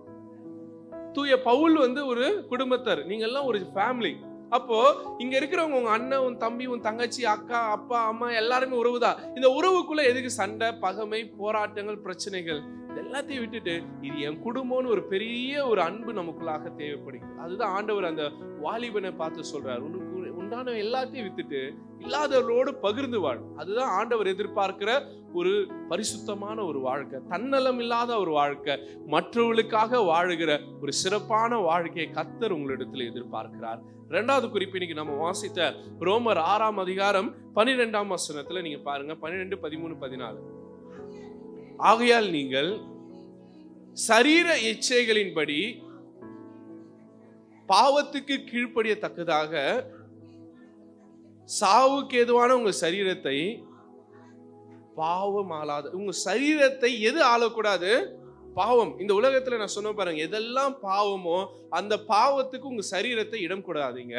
தூய பவுல் ஒரு குடும்பத்தார், நீங்க எல்லாம் ஒரு ஃபேமிலி. அப்போ இங்க இருக்கிறவங்க உங்க அண்ணன், உன் தம்பி, உன் தங்கச்சி, அக்கா, அப்பா, அம்மா எல்லாருமே உறவுதான். இந்த உறவுக்குள்ள எதுக்கு சண்டை, பகைமை, போராட்டங்கள், பிரச்சனைகள்? எல்லாத்தையும் விட்டுட்டு இது என் குடும்பம்னு ஒரு பெரிய ஒரு அன்பு நமக்குள்ளாக தேவைப்படுகிறது. அதுதான் ஆண்டவர் அந்த வாலிபனை பார்த்து சொல்றாரு, உனக்கு உண்டான எல்லாத்தையும் வித்துட்டு இல்லாதவர்களோடு பகிர்ந்து வாழ். அதுதான் ஆண்டவர் எதிர்பார்க்கிற ஒரு பரிசுத்தமான ஒரு வாழ்க்கை, தன்னலம் இல்லாத ஒரு வாழ்க்கை, மற்றவர்களுக்காக வாழுகிற ஒரு சிறப்பான வாழ்க்கையை கர்த்தர் உங்களிடத்தில் எதிர்பார்க்கிறார். 2வது குறிப்பு இன்னைக்கு நம்ம வாசித்த ரோமர் 6ஆம் அதிகாரம் 12ஆம் வசனத்துல நீங்க பாருங்க, 12, 13, 14. ஆகையால் நீங்கள் சரீர இச்சைகளின்படி பாவத்துக்கு கீழ்ப்படியத்தக்கதாக சாவுக்கு ஏதுவான உங்க சரீரத்தை, பாவம் ஆளாத உங்க சரீரத்தை எது ஆளக்கூடாது? பாவம். இந்த உலகத்துல நான் சொன்ன பாருங்க, எதெல்லாம் பாவமோ அந்த பாவத்துக்கு உங்க சரீரத்தை இடம் கொடாதீங்க.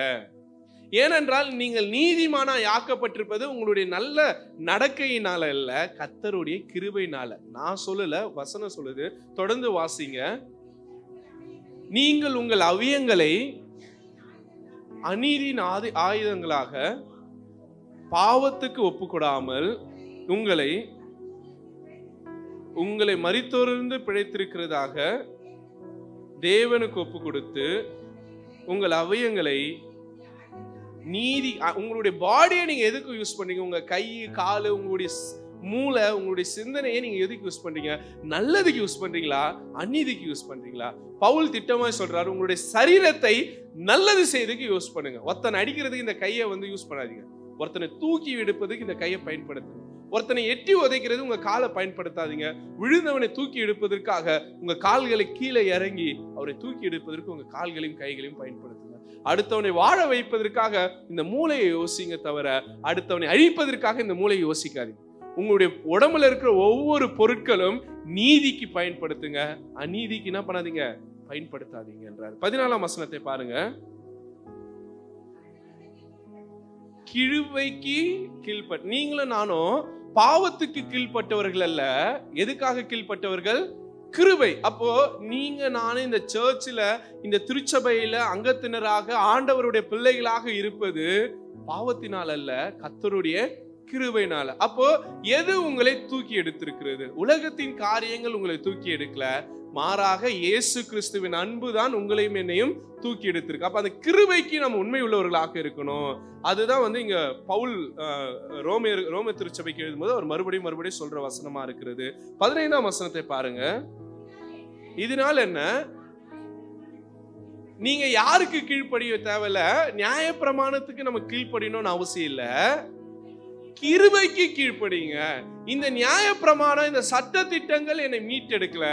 ஏனென்றால் நீங்கள் நீதிமானா யாக்கப்பட்டிருப்பது உங்களுடைய நல்ல நடக்கையினால அல்ல, கர்த்தருடைய கிருபையினால. நான் சொல்லல, வசனம் சொல்லுது. தொடர்ந்து வாசிங்க. நீங்கள் உங்கள் அவயங்களை அநீதியின் ஆயுதங்களாக பாவத்துக்கு ஒப்புக்கொடாமல் உங்களை மரித்தோரிலிருந்து பிழைத்திருக்கிறதாக தேவனுக்கு ஒப்பு கொடுத்து உங்கள் அவயங்களை நீதி, உங்களுடைய பாடியை நீங்க எதுக்கு யூஸ் பண்றீங்க? உங்க கை, காலு, உங்களுடைய மூளை, உங்களுடைய சிந்தனையை நீங்க எதுக்கு யூஸ் பண்றீங்க? நல்லதுக்கு யூஸ் பண்றீங்களா, அநீதிக்கு யூஸ் பண்றீங்களா? பவுல் திட்டமா சொல்றாரு, உங்களுடைய சரீரத்தை நல்லது செய்யறதுக்கு யூஸ் பண்ணுங்க. ஒருத்தனை அடிக்கிறதுக்கு இந்த கையை யூஸ் பண்ணாதீங்க. ஒருத்தனை தூக்கி எடுப்பதுக்கு இந்த கையை பயன்படுத்துங்க. ஒருத்தனை எட்டி உதைக்கிறது உங்க காலை பயன்படுத்தாதீங்க. விழுந்தவனை தூக்கி எடுப்பதற்காக உங்க கால்களை கீழே இறங்கி அவரை தூக்கி எடுப்பதற்கு உங்க கால்களையும் கைகளையும் பயன்படுத்துங்க. அடுத்தவனை வாழ வைப்பதற்காக இந்த மூளையை யோசிங்க தவிர அடுத்தவனை அழிப்பதற்காக இந்த மூளையை யோசிக்காதீங்க. உங்களுடைய உடம்புல இருக்கிற ஒவ்வொரு பொருட்களும் நீதிக்கு பயன்படுத்துங்க, அநீதிக்கு என்ன பண்ணாதீங்க, பயன்படுத்தாதீங்க என்றார். 14ஆம் வசனத்தை பாருங்க. கிருபைக்கு கீழ்பட்ட நீங்களும் நானும் பாவத்துக்கு கீழ்பட்டவர்கள் அல்ல. எதுக்காக கீழ்பட்டவர்கள்? கிருபை. அப்போ நீங்க நானும் இந்த சர்ச்சில், இந்த திருச்சபையில அங்கத்தினராக ஆண்டவருடைய பிள்ளைகளாக இருப்பது பாவத்தினால் அல்ல, கர்த்தருடைய கிருபையினால. அப்போ எது உங்களை தூக்கி எடுத்திருக்கிறது? உலகத்தின் காரியங்கள் உங்களை தூக்கி எடுக்கல, மாறாக இயேசு கிறிஸ்துவின் அன்பு தான் உங்களையும் என்னையும் தூக்கி எடுத்திருக்கு. அப்ப அந்த கிருபைக்கு நம்ம உண்மை உள்ளவர்களாக இருக்கணும். அதுதான் இங்க பவுல் ரோம திருச்சபைக்கு எழுதும்போது அவர் மறுபடியும் சொல்ற வசனமா இருக்கிறது. 15ஆம் வசனத்தை பாருங்க. இதனால என்ன? நீங்க யாருக்கு கீழ்ப்படிய தேவையில்ல, நியாயப்பிரமாணத்துக்கு நம்ம கீழ்ப்படியணும்னு அவசியம் இல்ல, கிருபைக்கு கீழ்ப்படிங்க. இந்த நியாயப்பிரமாணம், இந்த சட்ட திட்டங்கள் என்னை மீட்டெடுக்கல,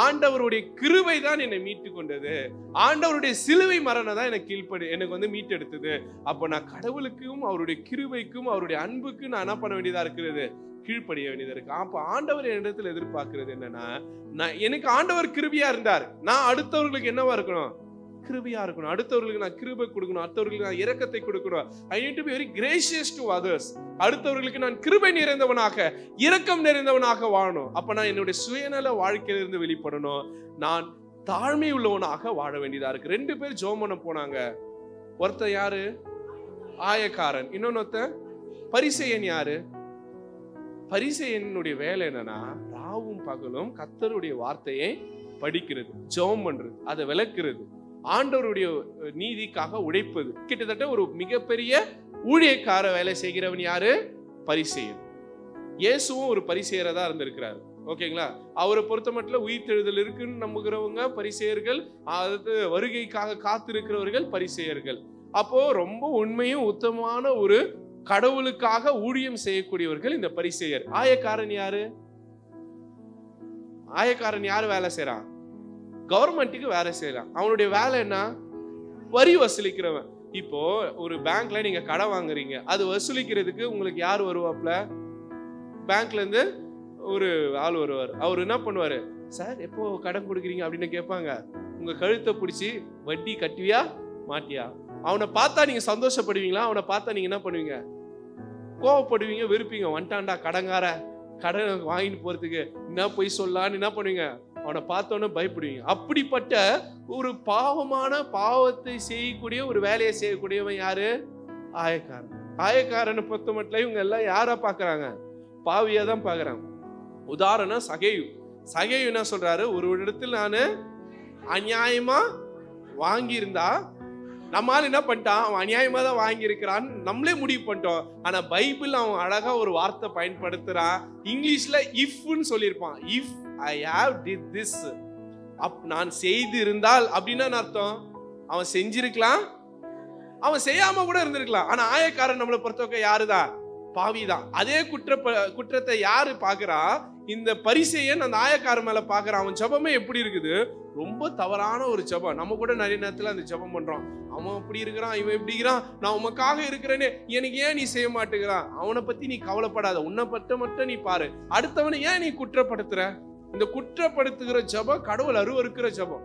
ஆண்டவருடைய கிருபை தான் என்னை மீட்டு கொண்டது. ஆண்டவருடைய சிலுவை மரணம் தான் எனக்கு மீட்டெடுத்தது. அப்ப நான் கடவுளுக்கும் அவருடைய கிருபைக்கும் அவருடைய அன்புக்கும் நான் என்ன பண்ண வேண்டியதா இருக்கிறது? கீழ்ப்படிய வேண்டியதா இருக்கு. அப்ப ஆண்டவர் என்னிடத்துல எதிர்பார்க்கிறது என்னன்னா, எனக்கு ஆண்டவர் கிருபையா இருந்தார், நான் அடுத்தவர்களுக்கு என்னவா இருக்கணும்? கிருபையா இருக்கணும். அடுத்தவர்களுக்கு நான் கிருபை கொடுக்கணும், அடுத்தவர்களுக்கு நான் இரக்கத்தை கொடுக்கணும். I need to be very gracious to others. அடுத்தவர்களுக்கு நான் கிருபை நிறைந்தவனாக, இரக்கம் நிறைந்தவனாக வாழணும். அப்ப நான் என்னுடைய சுயநல வாழ்க்கையிலிருந்து வெளிப்படணும். நான் தாழ்மை உள்ளவனாக வாழ வேண்டியதா இருக்கு. 2 பேர் ஜெபம் பண்ண போனாங்க. ஒருத்தன் யாரு? ஆயக்காரன். இன்னொன்னு பரிசேயன். யாரு? பரிசேயனுடைய வேலை என்னன்னா, ராவும் பகலும் கர்த்தருடைய வார்த்தையை படிக்கிறது, ஜெபம் பண்றது, அதை விளக்குறது, ஆண்டவருடைய நீதிக்காக உழைப்பது. கிட்டத்தட்ட ஒரு மிகப்பெரிய ஊழியக்கார வேலை செய்கிறவன் யாரு? பரிசேயன். இயேசுவும் ஒரு பரிசேயரா தான் இருந்திருக்கிறார். ஓகேங்களா? அவரை பொறுத்த மட்டும் உயிர்த்தெழுதல் இருக்குன்னு நம்புகிறவங்க பரிசேயர்கள், அது வருகைக்காக காத்திருக்கிறவர்கள் பரிசேயர்கள். அப்போ ரொம்ப உண்மையும் உத்தமமான ஒரு கடவுளுக்காக ஊழியம் செய்யக்கூடியவர்கள் இந்த பரிசேயர். ஆயக்காரன் யாரு? ஆயக்காரன் யாரு வேலை செய்யறான்? கவர்மெண்ட்டுக்கு வேலை செய்யலாம். அவனுடைய வேலை என்ன? வரி வசூலிக்கிறவன். இப்போ ஒரு பேங்க்ல நீங்க கடன் வாங்குறீங்க, அது வசூலிக்கிறதுக்கு உங்களுக்கு யார் வருவாப்ல? பேங்க்ல இருந்து ஒரு ஆள் வருவார். அவர் என்ன பண்ணுவாரு? சார் எப்போ கடன் கொடுக்குறீங்க அப்படின்னு கேட்பாங்க. உங்க கழுத்தை பிடிச்சி வட்டி கட்டுவியா மாட்டியா? அவனை பார்த்தா நீங்க சந்தோஷப்படுவீங்களா? அவனை பார்த்தா நீங்க என்ன பண்ணுவீங்க? கோவப்படுவீங்க, வெறுப்பீங்க. வந்துட்டான்டா கடங்கார, கடன் வாங்கிட்டு போறதுக்கு என்ன போய் சொல்லலான்னு என்ன பண்ணுவீங்க? அவனை பார்த்தோன்னு பயப்படுவீங்க. அப்படிப்பட்ட ஒரு பாவத்தை செய்யக்கூடிய ஒரு வேலையை செய்யக்கூடியவன் யாரு? ஆயக்காரன். ஆயக்காரனை பொறுத்த மட்டும் இவங்க எல்லாம் யாரா பாக்குறாங்க? பாவியா தான் பாக்குறாங்க. உதாரணம் சகேயு. சகேயு என்ன சொல்றாரு? ஒரு இடத்துல நானு அநியாயமா வாங்கி இருந்தா, நம்மால என்ன பண்ணிட்டான்? அவன் அநியாயமா தான் வாங்கி இருக்கிறான் நம்மளே முடிவு பண்ணிட்டோம். ஆனா பைபிள் அவன் அழகா ஒரு வார்த்தை பயன்படுத்துறான். இங்கிலீஷ்ல இஃப்னு சொல்லியிருப்பான். If I have did this, நான் செய்து இருந்தால் அப்படின்னா அர்த்தம், அவன் செஞ்சிருக்கலாம், அவன் செய்யாம கூட இருந்திருக்கலாம். ஆனா ஆயக்காரன் நம்மளை பொறுத்தவரை யாருதான்? பாவிதான். அதே குற்றத்தை யாரு பாக்குறா? இந்த பரிசேயன் அந்த ஆயக்காரன் மேல பாக்குறான். அவன் ஜெபமே எப்படி இருக்குது? ரொம்ப தவறான ஒரு ஜெபம். நம்ம கூட நிறைய நேரத்துல அந்த ஜெபம் பண்றோம். அவன் அப்படி இருக்கிறான், இவன் எப்படி இருக்கிறான், நான் உமக்காக இருக்கிறேனே, எனக்கு ஏன் நீ செய்ய மாட்டேங்கிறான்? அவனை பத்தி நீ கவலைப்படாத, உன்னை பத்த மட்டும் நீ பாரு. அடுத்தவனை ஏன் நீ குற்றப்படுத்துற? இந்த குற்றப்படுத்துகிற ஜெபம் கடவுள் அருவருக்கிற ஜெபம்.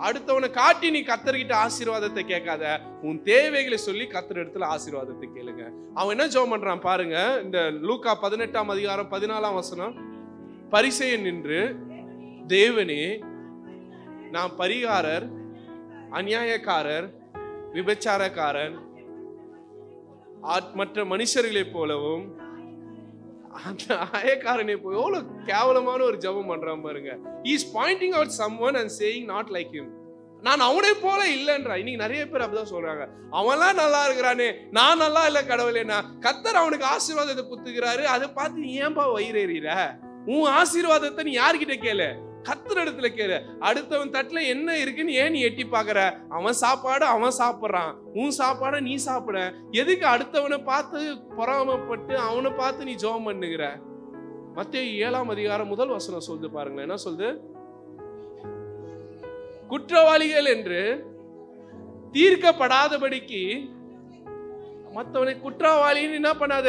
அடுத்தவனை காட்டி நீ கர்த்தர்கிட்ட ஆசீர்வாதத்தை கேட்காத, உன் தேவைகளை சொல்லி கர்த்தர் இடத்துல ஆசீர்வாதத்தை கேளுங்க. அவன் என்ன ஜெபம் பண்றான் பாருங்க. இந்த லூக்கா 18ஆம் அதிகாரம் 14ஆம் வசனம். பரிசேயன் நின்று, தேவனே, நான் பரிகாரர், அநியாயக்காரர், விபச்சாரக்காரன், மற்ற மனுஷர்களைப் போலவும் அந்த ஆயக்காரனை போய் எவ்வளவு கேவலமான ஒரு ஜெபம் பண்றான் பாருங்க. He is pointing out someone and saying not like him. நான் அவனை போல இல்லைன்றா. இன்னைக்கு நிறைய பேர் அப்படிதான் சொல்றாங்க. அவன்லாம் நல்லா இருக்கிறானே, நான் நல்லா இல்ல கடவுளேனா. கர்த்தர் அவனுக்கு ஆசீர்வாதத்தை குத்துக்கிறாரு, அதை பார்த்து நீ ஏன்பா வயிறேறிற? உன் ஆசீர்வாதத்தை நீ யார்கிட்ட கேளு? கர்த்தர் இடத்துல கேளு. அடுத்தவன் தட்டுல என்ன இருக்குன்னு ஏன் நீ எட்டி பாக்குற? அவன் சாப்பாடு அவன் சாப்பிடுறான், உன் சாப்பாட நீ சாப்பிட. எதுக்கு அடுத்தவனை பார்த்து பொறாமப்பட்டு அவனை பார்த்து நீ ஜெபம் பண்ணுகிற? மத்தேயு 7ஆம் அதிகாரம் 1 வசனம் சொல்லுது பாருங்களேன். என்ன சொல்லுது? குற்றவாளிகள் என்று தீர்க்கப்படாதபடிக்கு மற்றவனை குற்றவாளின்னு என்ன பண்ணாத,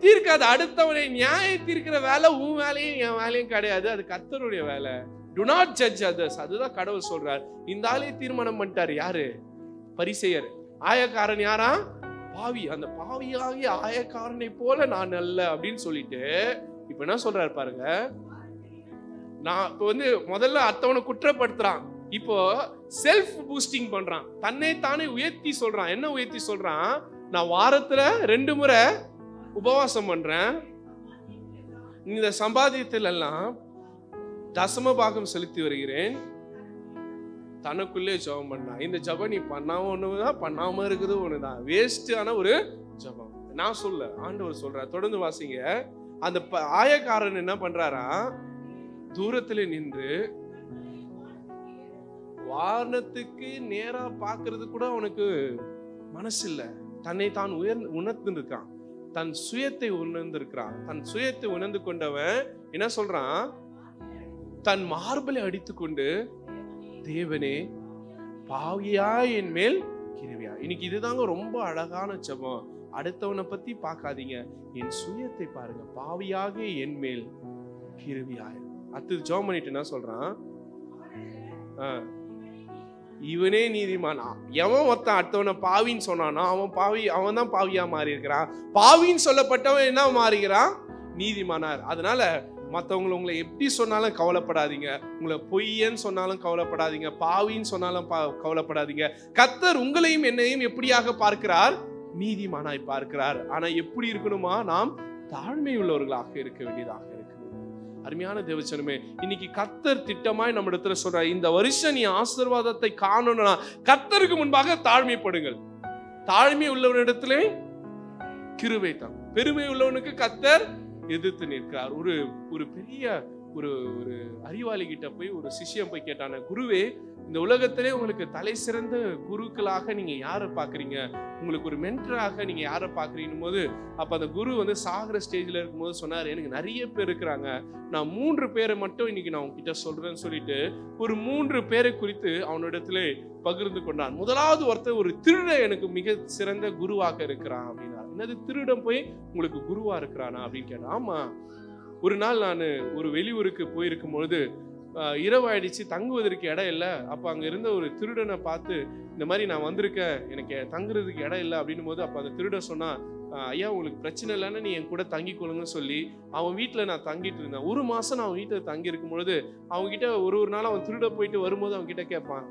தீர்க்காத. அடுத்தவனை நியாய தீர்க்கிற வேலை உன் வேலையும் என் வேலையும் கிடையாது, அது கர்த்தருடைய வேலை. Do not judge others. அதுதான் கடவுள் சொல்றார். இந்த ஆளையை தீர்மானம் பண்ணிட்டாரு. யாரு? பரிசேயர். ஆயக்காரன் யாரா? பாவி. அந்த பாவியாகிய ஆயக்காரனை போல நான் அல்ல அப்படின்னு சொல்லிட்டு இப்ப என்ன சொல்றாரு பாருங்க. நான் இப்ப முதல்ல அத்தவனை குற்றப்படுத்துறான், இப்போ செல்ஃப் பூஸ்டிங் பண்றான், தன்னை தானே உயர்த்தி சொல்றான். என்ன உயர்த்தி சொல்றான்? நான் வாரத்துல 2 முறை உபவாசம் பண்றேன், இந்த சம்பாதியத்தில் எல்லாம் தசம பாகம் செலுத்தி வருகிறேன். தனக்குள்ளே ஜெபம் பண்ணா. இந்த ஜெபம் நீ பண்ணாம ஒண்ணுதான், பண்ணாம இருக்குது ஒண்ணுதான், வேஸ்ட் ஆன ஒரு ஜெபம். நான் சொல்ல, ஆண்டவர் சொல்ற. தொடர்ந்து வாசிங்க. அந்த ஆயக்காரன் என்ன பண்றாரா, தூரத்துல நின்று வானத்துக்கு நேரா பாக்குறது கூட அவனுக்கு மனசு இல்ல. தன்னை தான் உணர்ந்து இருக்கான், தன் சுயத்தை உணர்ந்து இருக்கிறான். தன் சுயத்தை உணர்ந்து கொண்டவன் என்ன சொல்றான், தன் மார்பலை அடித்துக்கொண்டு, தேவனே பாவியா என் மேல் கிருபையா. இன்னைக்கு இதுதாங்க ரொம்ப அழகான ஜெபம். அடுத்தவனை பத்தி பார்க்காதீங்க, என் சுயத்தை பாருங்க. பாவியாக என் மேல் கிருபையா. அடுத்து ஜெபம் பண்ணிட்டு என்ன சொல்றான், இவனே நீதிமான். எவன் ஒருத்தன் அடுத்தவனை பாவின்னு சொன்னானா அவன் பாவி, அவன் தான் பாவியா மாறி இருக்கிறான். பாவின்னு சொல்லப்பட்டவன் என்ன மாறுகிறான், நீதிமானார். அதனால மற்றவங்களை உங்களை எப்படி சொன்னாலும் கவலைப்படாதீங்க, உங்களை பொய்யன்னு சொன்னாலும் கவலைப்படாதீங்க, பாவின்னு சொன்னாலும் கவலைப்படாதீங்க. கர்த்தர் உங்களையும் என்னையும் எப்படியாக பார்க்கிறார், நீதிமானாய் பார்க்கிறார். ஆனா எப்படி இருக்கணுமா, நாம் தாழ்மை உள்ளவர்களாக இருக்க வேண்டியதாக இருக்கு. அருமையான தேவச்சனமே, இன்னைக்கு கர்த்தர் திட்டமாய் நம்ம இடத்துல சொல்ற, இந்த வருஷம் நீ ஆசீர்வாதத்தை காணணும்னா கர்த்தருக்கு முன்பாக தாழ்மைப்படுங்கள். தாழ்மை உள்ளவனிடத்திலே கிருபை தான். பெருமை உள்ளவனுக்கு கர்த்தர் எதிர்த்து நிற்கிறார். ஒரு பெரிய ஒரு அறிவாளி கிட்ட போய் ஒரு சிஷ்யம் போய் கேட்டான, குருவே, இந்த உலகத்திலே உங்களுக்கு தலை சிறந்த குருக்களாக நீங்க யாரை பாக்குறீங்க, உங்களுக்கு ஒரு மென்டராக நீங்க யாரை பாக்குறீங்க போது, அப்ப அந்த குரு வந்து சாகர ஸ்டேஜ்ல இருக்கும்போது சொன்னாரு, எனக்கு நிறைய பேர் இருக்கிறாங்க, நான் 3 பேரை மட்டும் இன்னைக்கு நான் உங்ககிட்ட சொல்றேன்னு சொல்லிட்டு ஒரு 3 பேரை குறித்து அவனிடத்துல பகிர்ந்து கொண்டான். முதலாவது ஒருத்தர், ஒரு திருடன் எனக்கு மிக சிறந்த குருவாக இருக்கிறான் அப்படின்னா. என்னது, திருடன் போய் உங்களுக்கு குருவா இருக்கிறானா அப்படின்னு கேட்டான். ஆமா, ஒரு நாள் நான் ஒரு வெளியூருக்கு போயிருக்கும் பொழுது இரவாயிடுச்சு, தங்குவதற்கு இடம் இல்லை. அப்போ அங்கே இருந்த ஒரு திருடனை பார்த்து, இந்த மாதிரி நான் வந்திருக்கேன், எனக்கு தங்குறதுக்கு இடம் இல்லை அப்படின்னும் போது, அப்போ அந்த திருடன் சொன்னா, ஐயா உங்களுக்கு பிரச்சனை இல்லைன்னா நீ என் கூட தங்கிக்கொள்ளுங்கன்னு சொல்லி அவன் வீட்டில் நான் தங்கிட்டு இருந்தேன். 1 மாதம் நான் அவன் வீட்டில் தங்கி இருக்கும் பொழுது அவங்ககிட்ட ஒரு நாள் அவன் திருட போயிட்டு வரும்போது அவங்க கிட்ட கேட்பான்,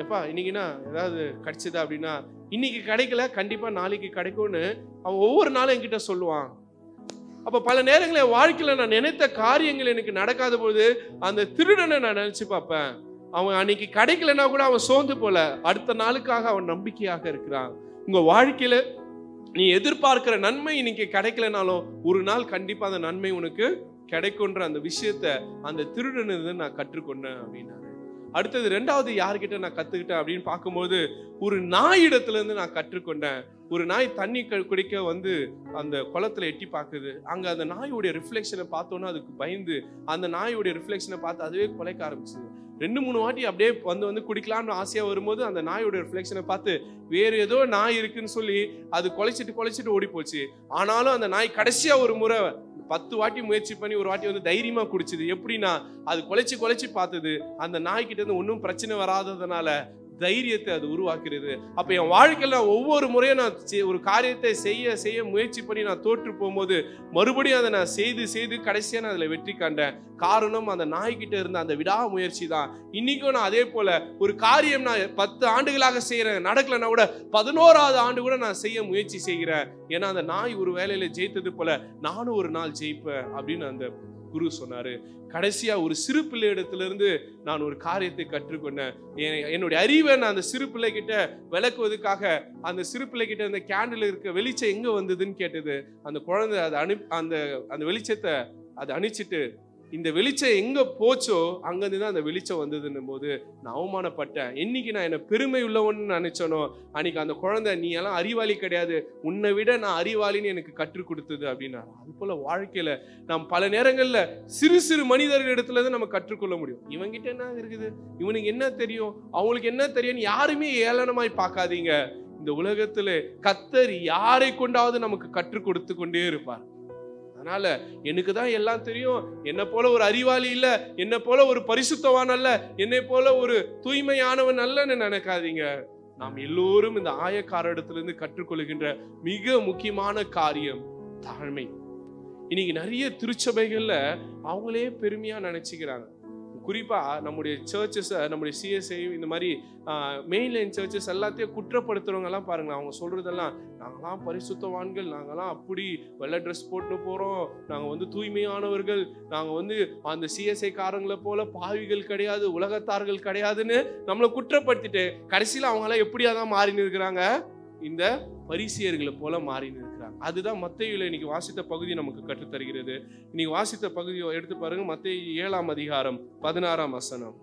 எப்பா இன்னைக்குன்னா ஏதாவது கிடைச்சதா அப்படின்னா, இன்னைக்கு கிடைக்கல, கண்டிப்பா நாளைக்கு கிடைக்கும்னு அவன் ஒவ்வொரு நாளும் என்கிட்ட சொல்லுவான். அப்ப பல நேரங்களில் வாழ்க்கையில நான் நினைத்த காரியங்கள் எனக்கு நடக்காத போது அந்த திருடனை நான் நினைச்சு பார்ப்பேன். அவன் அன்னைக்கு கிடைக்கலன்னா கூட அவன் சோர்ந்து போல, அடுத்த நாளுக்காக அவன் நம்பிக்கையாக இருக்கிறான். உங்க வாழ்க்கையில நீ எதிர்பார்க்கிற நன்மை இன்னைக்கு கிடைக்கலனாலும் ஒரு நாள் கண்டிப்பா அந்த நன்மை உனக்கு கிடைக்கும்ன்ற அந்த விஷயத்த அந்த திருடனிலிருந்து நான் கற்றுக்கொண்டேன் அப்படின்னாரு. அடுத்தது 2வது யார்கிட்ட நான் கத்துக்கிட்டேன் அப்படின்னு பார்க்கும்போது, ஒரு நாய் இடத்துல இருந்து நான் கற்றுக்கொண்டேன். ஒரு நாய் தண்ணி குடிக்க வந்து அந்த குளத்துல எட்டி பார்க்குது. அங்க அந்த நாயோடைய ரிஃப்ளெக்ஷனை பார்த்தோன்னா அதுக்கு பயந்து அந்த நாயோடைய ரிஃப்ளெக்ஷனை பார்த்து அதுவே குலைக்க ஆரம்பிச்சுது. 2-3 வாட்டி அப்படியே வந்து குடிக்கலாம்னு ஆசையா வரும்போது அந்த நாயோட ரிஃப்ளெக்ஷனை பார்த்து வேற ஏதோ நாய் இருக்குன்னு சொல்லி அது குலைச்சிட்டு ஓடி போச்சு. ஆனாலும் அந்த நாய் கடைசியா ஒரு முறை 10 வாட்டி முயற்சி பண்ணி ஒரு வாட்டி வந்து தைரியமா குடிச்சுது. எப்படின்னா அது குலைச்சு பார்த்தது, அந்த நாய்கிட்ட இருந்து ஒன்றும் பிரச்சனை வராததுனால தைரியத்தை அது உருவாக்குறது. அப்ப என் வாழ்க்கையில ஒவ்வொரு முறையும் நான் ஒரு காரியத்தை செய்ய முயற்சி பண்ணி நான் தோற்று போகும்போது மறுபடியும் அதை நான் செய்து கடைசியா நான் அதுல வெற்றி கண்டேன். காரணம் அந்த நாய்கிட்ட இருந்த அந்த விடாமுயற்சி தான். இன்னைக்கும் நான் அதே போல ஒரு காரியம் நான் 10 ஆண்டுகளாக செய்யறேன், நடக்கலன்னா கூட 11வது ஆண்டு கூட நான் செய்ய முயற்சி செய்கிறேன். ஏன்னா அந்த நாய் ஒரு வேலையில ஜெயித்தது போல நானும் ஒரு நாள் ஜெயிப்பேன் அப்படின்னு அந்த குரு சொன்னாரு. கடைசியா ஒரு சிறு பிள்ளை இடத்துல இருந்து நான் ஒரு காரியத்தை கற்றுக்கொண்டேன். என்னுடைய அறிவை நான் அந்த சிறு பிள்ளை கிட்ட விளக்குவதற்காக அந்த சிறு பிள்ளை கிட்ட அந்த கேண்டில் இருக்க வெளிச்சம் எங்க வந்ததுன்னு கேட்டது. அந்த குழந்தை அதை அந்த வெளிச்சத்தை அதை அணிச்சிட்டு, இந்த வெளிச்சம் எங்க போச்சோ அங்கிருந்து தான் அந்த வெளிச்சம் வந்ததுன்னும் போது நான் அவமானப்பட்டேன். என்னைக்கு நான் என்ன பெருமை உள்ளவன்னு நினைச்சனோ அன்னைக்கு அந்த குழந்தை, நீ எல்லாம் அறிவாளி கிடையாது, உன்னை விட நான் அறிவாளின்னு எனக்கு கற்றுக் கொடுத்தது அப்படின்னாரு. அது போல வாழ்க்கையில நாம் பல நேரங்கள்ல சிறு மனிதர்கள் இடத்துல இருந்து நம்ம கற்றுக்கொள்ள முடியும். இவங்கிட்ட என்ன இருக்குது, இவனுக்கு என்ன தெரியும், அவங்களுக்கு என்ன தெரியும், யாருமே ஏளனமாய் பார்க்காதீங்க. இந்த உலகத்துல கர்த்தர் யாரை கொண்டாவது நமக்கு கற்றுக் கொடுத்து கொண்டே இருப்பார். அதனால எனக்கு தான் எல்லாம் தெரியும், என்ன போல ஒரு அறிவாளி இல்ல, என்ன போல ஒரு பரிசுத்தவான் அல்ல, என்னை போல ஒரு தூய்மையானவன் அல்லன்னு நினைக்காதீங்க. நாம் எல்லோரும் இந்த ஆயக்காரரிடத்திலிருந்து கற்றுக்கொள்கின்ற மிக முக்கியமான காரியம் தாழ்மை. இன்னைக்கு நிறைய திருச்சபைகள்ல அவங்களே பெருமையா நினைச்சுக்கிறாங்க. குறிப்பா நம்முடைய சர்ச்சஸ், நம்முடைய சிஎஸ்ஐ, இந்த மாதிரி மெயின்லைன் சர்ச்சஸ் எல்லாத்தையும் குற்றப்படுத்துறவங்க எல்லாம் பாருங்களேன். அவங்க சொல்றதெல்லாம், நாங்களாம் பரிசுத்தவான்கள், நாங்களாம் அப்படி வெள்ளை ட்ரெஸ் போட்டு போறோம், நாங்க தூய்மையானவர்கள், நாங்க அந்த சிஎஸ்ஐ காரங்களை போல பாவிகள் கிடையாது, உலகத்தார்கள் கிடையாதுன்னு நம்மளை குற்றப்படுத்திட்டு கடைசியில அவங்க எல்லாம் எப்படியாதான் மாறின்னு இருக்கிறாங்க, இந்த பரிசேயர்களை போல மாறின்னு இருக்கிறாங்க. அதுதான் மத்தேயுல இன்னைக்கு வாசித்த பகுதி நமக்கு கற்றுத்தருகிறது. இன்னைக்கு வாசித்த பகுதியை எடுத்து பாருங்க. மத்தேயு 7ஆம் அதிகாரம் 16ஆம் வசனம்.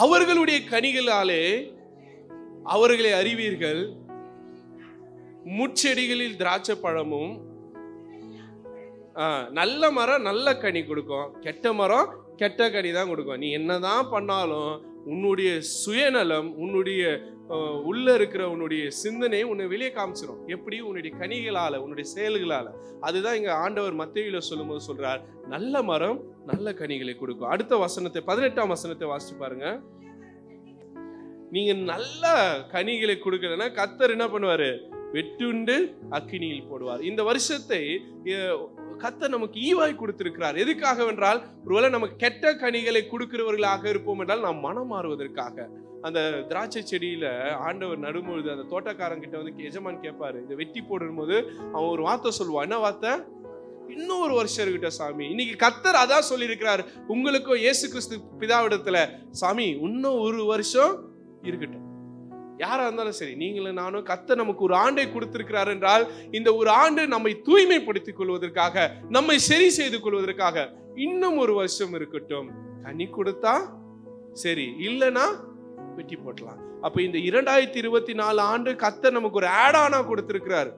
அவர்களுடைய கனிகளாலே அவர்களை அறிவீர்கள், முட்செடிகளில் திராட்சை பழமும். நல்ல மரம் நல்ல கனி கொடுக்கும், கெட்ட மரம் கெட்ட கனி தான் கொடுக்கும். நீ என்னதான் பண்ணாலும் உன்னுடைய சுயநலம், உன்னுடைய உள்ள இருக்கிற உன்னுடைய சிந்தனை உன்னை வெளியே காமிச்சிடும். எப்படி? உன்னுடைய கனிகளால, உன்னுடைய செயல்களால. அதுதான் இங்க ஆண்டவர் மத்தேயுல சொல்லும்போது சொல்றார், நல்ல மரம் நல்ல கனிகளை கொடுக்கும். அடுத்த வசனத்தை, 18ஆம் வசனத்தை வாசிச்சு பாருங்க. நீங்க நல்ல கனிகளை கொடுக்கலன்னா கர்த்தர் என்ன பண்ணுவாரு? வெட்டுண்டு அக்கினியில் போடுவார். இந்த வருஷத்தை கர்த்தர் நமக்கு ஈவாய் கொடுத்திருக்கிறார். எதுக்காக என்றால், ஒருவேளை நமக்கு கெட்ட கனிகளை கொடுக்கிறவர்களாக இருப்போம் என்றால் நாம் மனம் மாறுவதற்காக. அந்த திராட்சை செடியில ஆண்டவர் நடும்பொழுது அந்த தோட்டக்காரங்கிட்ட எஜமான் கேட்பாரு, இதை வெட்டி போடும் போது அவன் ஒரு வார்த்தை சொல்லுவான். என்ன வார்த்தை? இன்னும் ஒரு வருஷம் இருக்கட்டும் சாமி. இன்னைக்கு கர்த்தர் அதான் சொல்லி இருக்கிறார் உங்களுக்கும் இயேசு கிறிஸ்து பிதாவிடத்துல, சாமி இன்னும் ஒரு வருஷம் இருக்கட்டும். யாரா இருந்தாலும் சரி, நீங்களும் நானும், கர்த்தர் நமக்கு ஒரு ஆண்டை கொடுத்திருக்கிறார் என்றால், இந்த ஒரு ஆண்டு நம்மை தூய்மைப்படுத்திக் கொள்வதற்காக, நம்மை சரி செய்து கொள்வதற்காக இன்னும் ஒரு வருஷம் இருக்கட்டும். கனி கொடுத்தா சரி, இல்லைன்னா வெட்டி போட்டலாம். அப்ப இந்த 2024 ஆண்டு கர்த்தர் நமக்கு ஒரு ஆடானா கொடுத்திருக்கிறார்,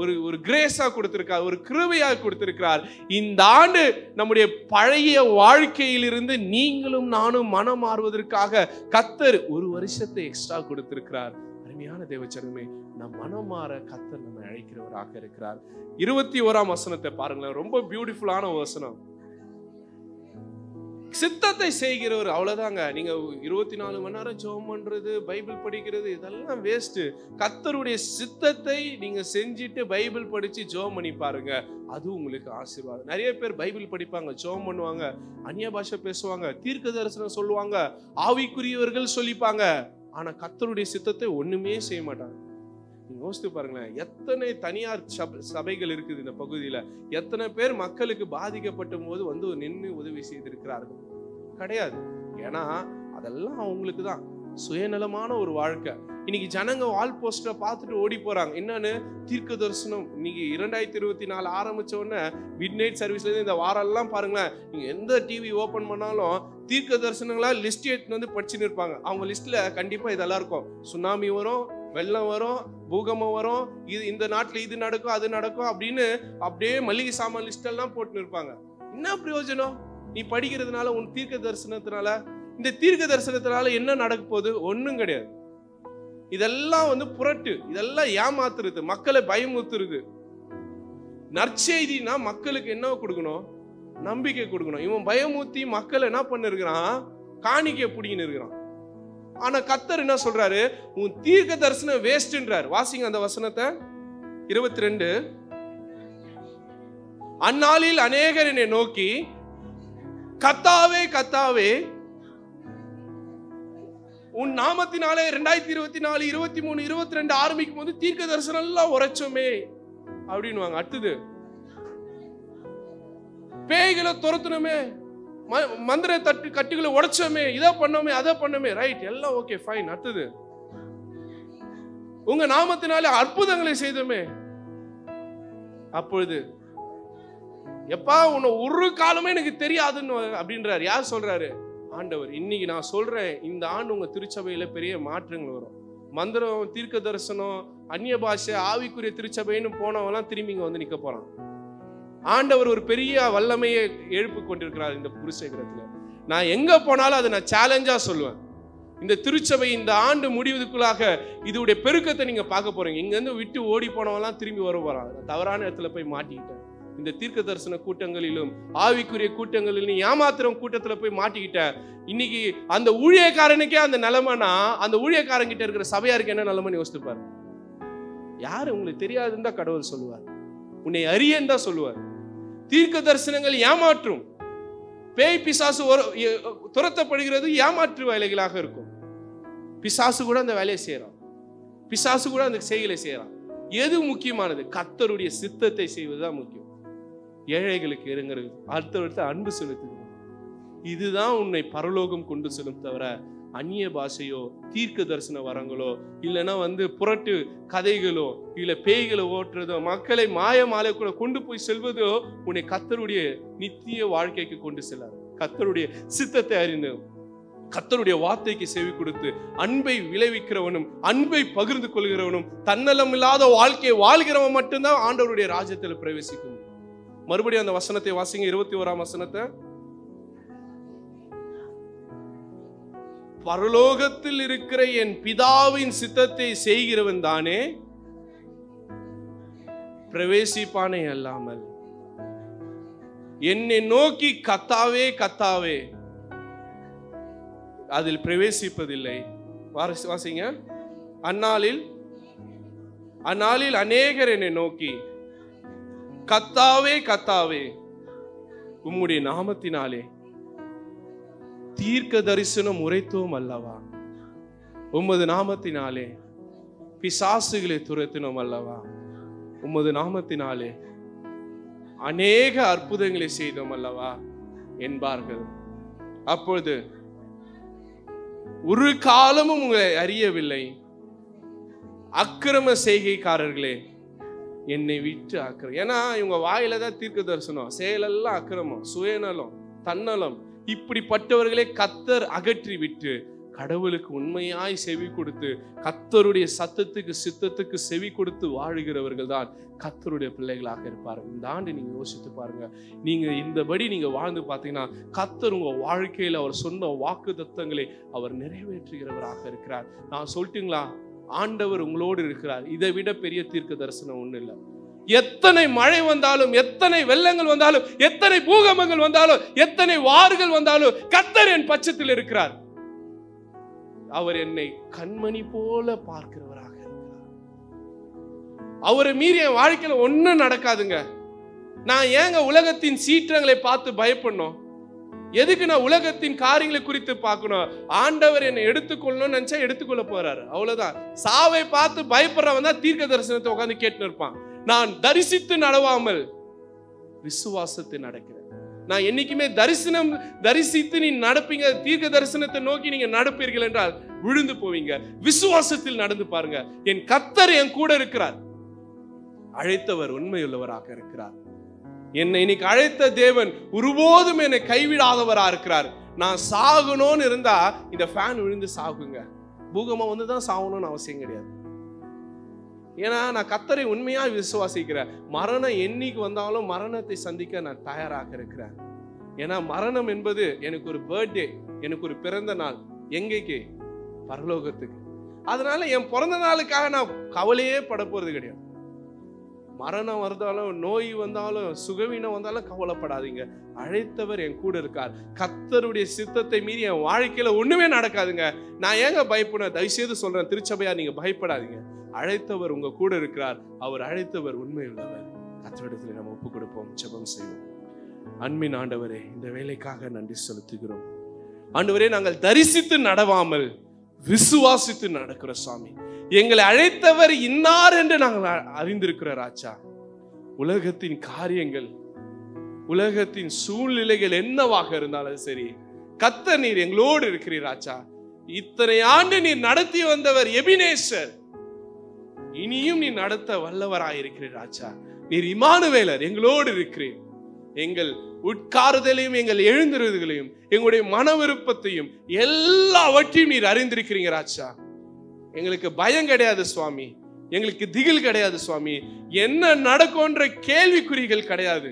ஒரு கிரேஸா கொடுத்திருக்கார், ஒரு கிருபையா கொடுத்திருக்கிறார். இந்த ஆண்டு நம்முடைய பழைய வாழ்க்கையிலிருந்து நீங்களும் நானும் மனம் மாறுவதற்காக கர்த்தர் ஒரு வருஷத்தை எக்ஸ்ட்ரா கொடுத்திருக்கிறார். அருமையான தேவச்சனமே, நம் மனம் மாற கர்த்தர் நம்மை அழைக்கிறவராக இருக்கிறார். 21ஆம் வசனத்தை பாருங்களேன். ரொம்ப பியூட்டிஃபுல்லான வசனம். சித்தத்தை செய்கிறவர். அவ்வளவுதாங்க. நீங்க 24 மணி நேரம் ஜெபம் பண்றது, பைபிள் படிக்கிறது, இதெல்லாம் வேஸ்ட். கர்த்தருடைய சித்தத்தை நீங்க செஞ்சுட்டு பைபிள் படிச்சு ஜெபம் பண்ணி பாருங்க, அது உங்களுக்கு ஆசீர்வாதம். நிறைய பேர் பைபிள் படிப்பாங்க, ஜெபம் பண்ணுவாங்க, அந்நிய பாஷை பேசுவாங்க, தீர்க்க தரிசனம் சொல்லுவாங்க, ஆவிக்குரியவர்கள் சொல்லிப்பாங்க, ஆனா கர்த்தருடைய சித்தத்தை ஒண்ணுமே செய்ய மாட்டாங்க. யோசித்து பாருங்களேன், எத்தனை தனியார் சபைகள் இருக்குது இந்த பகுதியில. எத்தனை பேர் மக்களுக்கு பாதிக்கப்பட்ட போது நின்று உதவி செய்திருக்கிறார்கள்? கிடையாது. ஏன்னா அதெல்லாம் அவங்களுக்கு தான் சுயநலமான ஒரு வாழ்க்கை. இன்னைக்கு ஜனங்க வால் போஸ்டரை பார்த்துட்டு ஓடி போறாங்க. என்னன்னு? தீர்க்க தரிசனம். இன்னைக்கு 2024 ஆரம்பிச்ச உடனே மிட் நைட் சர்வீஸ்ல இந்த வாரம் எல்லாம் பாருங்களேன், நீங்க எந்த டிவி ஓபன் பண்ணாலும் தீர்க்க தரிசனங்களா லிஸ்ட் எடுத்து படிச்சுன்னு இருப்பாங்க. அவங்க லிஸ்ட்ல கண்டிப்பா இதெல்லாம் இருக்கும். சுனாமி வரும், வெள்ளம் வரும், பூகம்பம் வரும், இந்த நாட்டுல இது நடக்கும், அது நடக்கும் அப்படின்னு அப்படியே மளிகை சாமான் லிஸ்ட் எல்லாம் போட்டு இருப்பாங்க. என்ன பிரயோஜனம்? நீ படிக்கிறதுனால, உன் தீர்க்க தரிசனத்தினால, இந்த தீர்க்க தரிசனத்தினால என்ன நடக்க போகுது? ஒண்ணும் கிடையாது. இதெல்லாம் புரட்டு, இதெல்லாம் ஏமாத்துறது, மக்களை பயமுறுத்துறது. நற்செய்தினா மக்களுக்கு என்ன கொடுக்கணும்? நம்பிக்கை கொடுக்கணும். இவன் பயமுறுத்தி மக்கள் என்ன பண்ணிருக்கிறான்? காணிக்கை பிடிக்கின்னு இருக்கிறான். ஆனா கர்த்தர் என்ன சொல்றாரு? உன் தீர்க்க தரிசனம் வேஸ்ட்ன்றார். வாசிங்க அந்த வசனத்தை. 22. அந்நாளில் அநேகர் என்னை நோக்கி, கர்த்தாவே கர்த்தாவே, உன் நாமத்தினாலே 2024, 23, 22 ஆரம்பிக்கும் போது தீர்க்க தரிசனம் எல்லாம் உரைச்சோமே அப்படின்னுவாங்க. அடுத்தது, பேய்களை துரத்தணுமே, மந்திர கட்டுகளை உடைச்சோமே, இதை பண்ணோமே, அதை பண்ணோமே. ரைட், எல்லாம் ஓகே, ஃபைன். அடுத்தது, உங்க நாமத்தினாலே அற்புதங்களை செய்தோமே. அப்பொழுது, எப்பா உன்னை ஒரு காலமே எனக்கு தெரியாதுன்னு அப்படின்றாரு. யார் சொல்றாரு? ஆண்டவர். இன்னைக்கு நான் சொல்றேன், இந்த ஆண்டு உங்க திருச்சபையில பெரிய மாற்றங்கள் வரும். மந்திரம், தீர்க்க தரிசனம், அந்நிய பாஷை, ஆவிக்குரிய திருச்சபைன்னு போனவெல்லாம் திரும்பி இங்க நிக்க போறான். ஆண்டவர் ஒரு பெரிய வல்லமையை எழுப்பு கொண்டிருக்கிறார் இந்த குருசேகரத்துல. நான் எங்க போனாலும் அதை நான் சேலஞ்சா சொல்லுவேன். இந்த திருச்சபை இந்த ஆண்டு முடிவதுக்குள்ளாக இதோடைய பெருக்கத்தை நீங்க பார்க்க போறீங்க. இங்க இருந்து விட்டு ஓடி போனவெல்லாம் திரும்பி வர போறான். தவறான இடத்துல போய் மாட்டிக்கிட்டேன். இந்த தீர்க்க தரிசன கூட்டங்களிலும் ஆவிக்குரிய கூட்டங்களிலும் ஏமாத்திரம் கூட்டத்துல போய் மாட்டிக்கிட்டேன். இன்னைக்கு அந்த ஊழியக்காரனுக்கே அந்த நிலைமைனா, அந்த ஊழியக்காரங்கிட்ட இருக்கிற சபையாருக்கு என்ன நிலைமைன்னு யோசித்துப்பாரு. யாரு உங்களுக்கு தெரியாதுன்னு தான் கடவுள் சொல்லுவார். உன்னை அறியன்னு தான் சொல்லுவார். தீர்க்க தரிசனங்கள் ஏமாற்றும். பேய் பிசாசு துரத்தப்படுகிறது ஏமாற்று வேலைகளாக இருக்கும். பிசாசு கூட அந்த வேலையை செய்யறான், பிசாசு கூட அந்த செய்களை செய்யறான். எது முக்கியமானது? கர்த்தருடைய சித்தத்தை செய்வதுதான் முக்கியம். ஏழைகளுக்கு இறங்குறது, அடுத்தவர்கிட்ட அன்பு செலுத்துகிறது, இதுதான் உன்னை பரலோகம் கொண்டு செல்லும். தவிர அந்நிய பாஷையோ தீர்க்க தரிசன வரங்களோ இல்லைன்னா புரட்டு கதைகளோ இல்ல பேய்களை ஓட்டுறதோ மக்களை மாலை கூட கொண்டு போய் செல்வதோ உன்னை கர்த்தருடைய நித்திய வாழ்க்கைக்கு கொண்டு செல்லாது. கர்த்தருடைய சித்தத்தை அறிந்து கர்த்தருடைய வார்த்தைக்கு செவி கொடுத்து அன்பை விளைவிக்கிறவனும் அன்பை பகிர்ந்து கொள்கிறவனும் தன்னலம் இல்லாத வாழ்க்கையை வாழ்கிறவன் மட்டும்தான் ஆண்டவருடைய ராஜ்யத்தில் பிரவேசிக்கும். மறுபடியும் அந்த வசனத்தை வாசிங்க, 21ஆம் வசனத்தை. பரலோகத்தில் இருக்கிற என் பிதாவின் சித்தத்தை செய்கிறவன் தானே பிரவேசிப்பானே அல்லாமல் என்னை நோக்கி கத்தாவே கத்தாவே அதில் பிரவேசிப்பதில்லை. வாசிங்க. அந்நாளில் அநேகர் என்னை நோக்கி கத்தாவே கத்தாவே உம்முடைய நாமத்தினாலே தீர்க்க தரிசனம் உரைத்தோம் அல்லவா, உமது நாமத்தினாலே பிசாசுகளை துரத்தினோம் அல்லவா, உமது நாமத்தினாலே அநேக அற்புதங்களை செய்தோம் அல்லவா என்பார்கள். அப்பொழுது ஒரு காலமும் உங்களை அறியவில்லை, அக்கிரம செய்கைக்காரர்களே என்னை விட்டு அக்கிரம். ஏன்னா இவங்க வாயில தான் தீர்க்க தரிசனம், செயலெல்லாம் அக்கிரமம், சுயநலம், தன்னலம். இப்படிப்பட்டவர்களே கர்த்தர் அகற்றி விட்டு கடவுளுக்கு உண்மையாய் செவி கொடுத்து கர்த்தருடைய சத்தத்துக்கு சித்தத்துக்கு செவி கொடுத்து வாழுகிறவர்கள் தான் கர்த்தருடைய பிள்ளைகளாக இருப்பார்கள். இந்த ஆண்டு நீங்க யோசித்து பாருங்க, நீங்க இந்தபடி நீங்க வாழ்ந்து பார்த்தீங்கன்னா கர்த்தர் உங்க வாழ்க்கையில அவர் சொன்ன வாக்கு தத்தங்களை அவர் நிறைவேற்றுகிறவராக இருக்கிறார். நான் சொல்லட்டுங்களா, ஆண்டவர் உங்களோடு இருக்கிறார். இதை விட பெரிய தீர்க்க தரிசனம் ஒண்ணு இல்லை. எத்தனை மழை வந்தாலும், எத்தனை வெள்ளங்கள் வந்தாலும், எத்தனை பூகம்பங்கள் வந்தாலும், எத்தனை வார்கள் வந்தாலும் கர்த்தர் என் பட்சத்தில் இருக்கிறார். அவர் என்னை கண்மணி போல பார்க்கிறவராக இருக்கிறார். அவரை மீறி என் வாழ்க்கையில ஒண்ணும் நடக்காதுங்க. நான் ஏங்க உலகத்தின் சீற்றங்களை பார்த்து பயப்படணும்? எதுக்கு நான் உலகத்தின் காரியங்களை குறித்து பார்க்கணும்? ஆண்டவர் என்னை எடுத்துக்கொள்ளணும்னு நினைச்சா எடுத்துக்கொள்ள போறாரு, அவ்வளவுதான். சாவை பார்த்து பயப்படுறவன் தான் தீர்க்க தரிசனத்தை உட்கார்ந்து கேட்டு இருப்பான். நான் தரிசித்து நடவாமல் விசுவாசத்தை நடக்கிறேன். நான் என்னைக்குமே தரிசித்து நீ நடப்பீங்க, தீர்க்க தரிசனத்தை நோக்கி நீங்க நடப்பீர்கள் என்றால் விழுந்து போவீங்க. விசுவாசத்தில் நடந்து பாருங்க. என் கர்த்தர் என் கூட இருக்கிறார், அழைத்தவர் உண்மையுள்ளவராக இருக்கிறார். என்னை இன்னைக்கு அழைத்த தேவன் ஒருபோதும் என்னை கைவிடாதவரா இருக்கிறார். நான் சாகணும்னு இருந்தா இந்த ஃபேன் விழுந்து சாகுங்க, பூகம்பம் வந்துதான் சாகணும்னு அவசியம் கிடையாது. ஏன்னா நான் கர்த்தரை உண்மையா விசுவாசிக்கிறேன். மரணம் என்னைக்கு வந்தாலும் மரணத்தை சந்திக்க நான் தயாராக இருக்கிறேன். ஏன்னா மரணம் என்பது எனக்கு ஒரு பர்த்டே, எனக்கு ஒரு பிறந்த நாள். எங்கேக்கு? பரலோகத்துக்கு. அதனால என் பிறந்த நாளுக்காக நான் கவலையே பட போறது கிடையாது. மரணம் வந்தாலும், நோய் வந்தாலும், சுகவீனம் வந்தாலும் கவலைப்படாதீங்க. அழைத்தவர் என் கூட இருக்கார். கர்த்தருடைய சித்தத்தை மீறி என் வாழ்க்கையில ஒண்ணுமே நடக்காதுங்க. நான் ஏங்க பயப்பட? தயவுசெய்து சொல்றேன், திருச்சபையா நீங்க பயப்படாதீங்க. அழைத்தவர் உங்க கூட இருக்கிறார். அவர் அழைத்தவர் உண்மை உள்ளவர். கர்த்தரிடத்தில் நம்ம ஒப்பு கொடுப்போம், ஜெபம் செய்வோம். அன்பின் ஆண்டவரே, இந்த வேலைக்காக நன்றி செலுத்துகிறோம். ஆண்டவரே, நாங்கள் தரிசித்து நடவாமல் விசுவாசித்து நடக்கிற சுவாமி, எங்களை அழைத்தவர் இன்னார் என்று நாங்கள் அறிந்திருக்கிற ராஜா. உலகத்தின் காரியங்கள், உலகத்தின் சூழ்நிலைகள் என்னவாக இருந்தாலும் சரி, கர்த்தர் நீர் எங்களோடு இருக்கிறீர் ராஜா. இத்தனை ஆண்டு நீர் நடத்தி வந்தவர் எபினேசர், இனியும் நீ நடத்த வல்லவராயிருக்கிறீர் ராஜா. நீர் இமானுவேலர், எங்களோடு இருக்கிறீர். எங்கள் உட்காருதலையும் எங்கள் எழுந்திருதலையும் எங்களுடைய மன விருப்பத்தையும் எல்லாவற்றையும் நீர் அறிந்திருக்கிறீங்க ராஜா. எங்களுக்கு பயம் கிடையாது சுவாமி, எங்களுக்கு திகில் கிடையாது சுவாமி, என்ன நடக்கும்ன்ற கேள்விக்குறிகள் கிடையாது.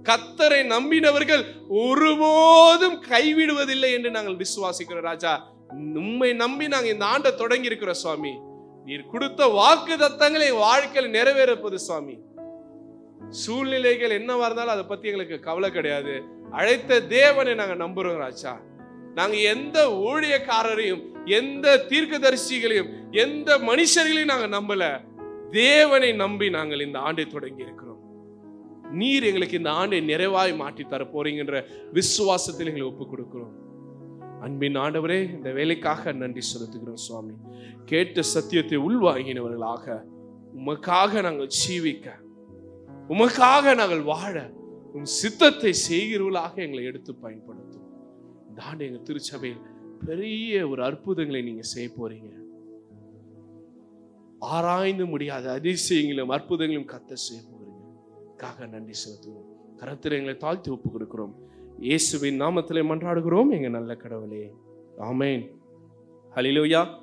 கர்த்தரை நம்பினவர்கள் ஒருபோதும் கைவிடுவதில்லை என்று நாங்கள் விசுவாசிக்கிறோம் ராஜா. உம்மை நம்பி நாங்கள் இந்த ஆண்டை தொடங்கி இருக்கிறோம் சுவாமி. நீர் கொடுத்த வாக்கு தத்தங்களை வாழ்க்கையில் நிறைவேறப்போது சுவாமி. சூழ்நிலைகள் என்னவா இருந்தாலும் அதை பத்தி எங்களுக்கு கவலை கிடையாது. அழைத்த தேவனை நாங்க நம்புறோம் ராஜா. நாங்க எந்த ஊழியக்காரரையும், எந்த தீர்க்கதரிசிகளையும், எந்த மனுஷர்களையும் நாங்க நம்பல. தேவனை நம்பி நாங்கள் இந்த ஆண்டை தொடங்கி இருக்கிறோம். நீர் எங்களுக்கு இந்த ஆண்டை நிறைவாய் மாற்றி தர போறீங்கன்ற விசுவாசத்தில் எங்களை ஒப்புக் கொடுக்கிறோம். அன்பின் ஆண்டவரே, இந்த வேலைக்காக நன்றி செலுத்துகிறோம் சுவாமி. கேட்ட சத்தியத்தை உள்வாங்கினவர்களாக உமக்காக நாங்கள் ஜீவிக்க, உமக்காக நாங்கள் வாழ, உம் சித்தத்தை செய்கிறவர்களாக எங்களை எடுத்து பயன்படுத்தும். இந்த ஆண்டு எங்க திருச்சபையில் பெரிய ஒரு அற்புதங்களை நீங்க செய்ய போறீங்க. ஆராய்ந்து முடியாத அதிசயங்களும் அற்புதங்களும் கர்த்தர் செய்ய போகிறீங்க. நன்றி செலுத்துவோம். கரத்தில் எங்களை தாழ்த்தி ஒப்பு கொடுக்கிறோம். இயேசுவின் நாமத்திலே மன்றாடுகிறோம் எங்க நல்ல கடவுளே. ஆமென். ஹல்லேலூயா.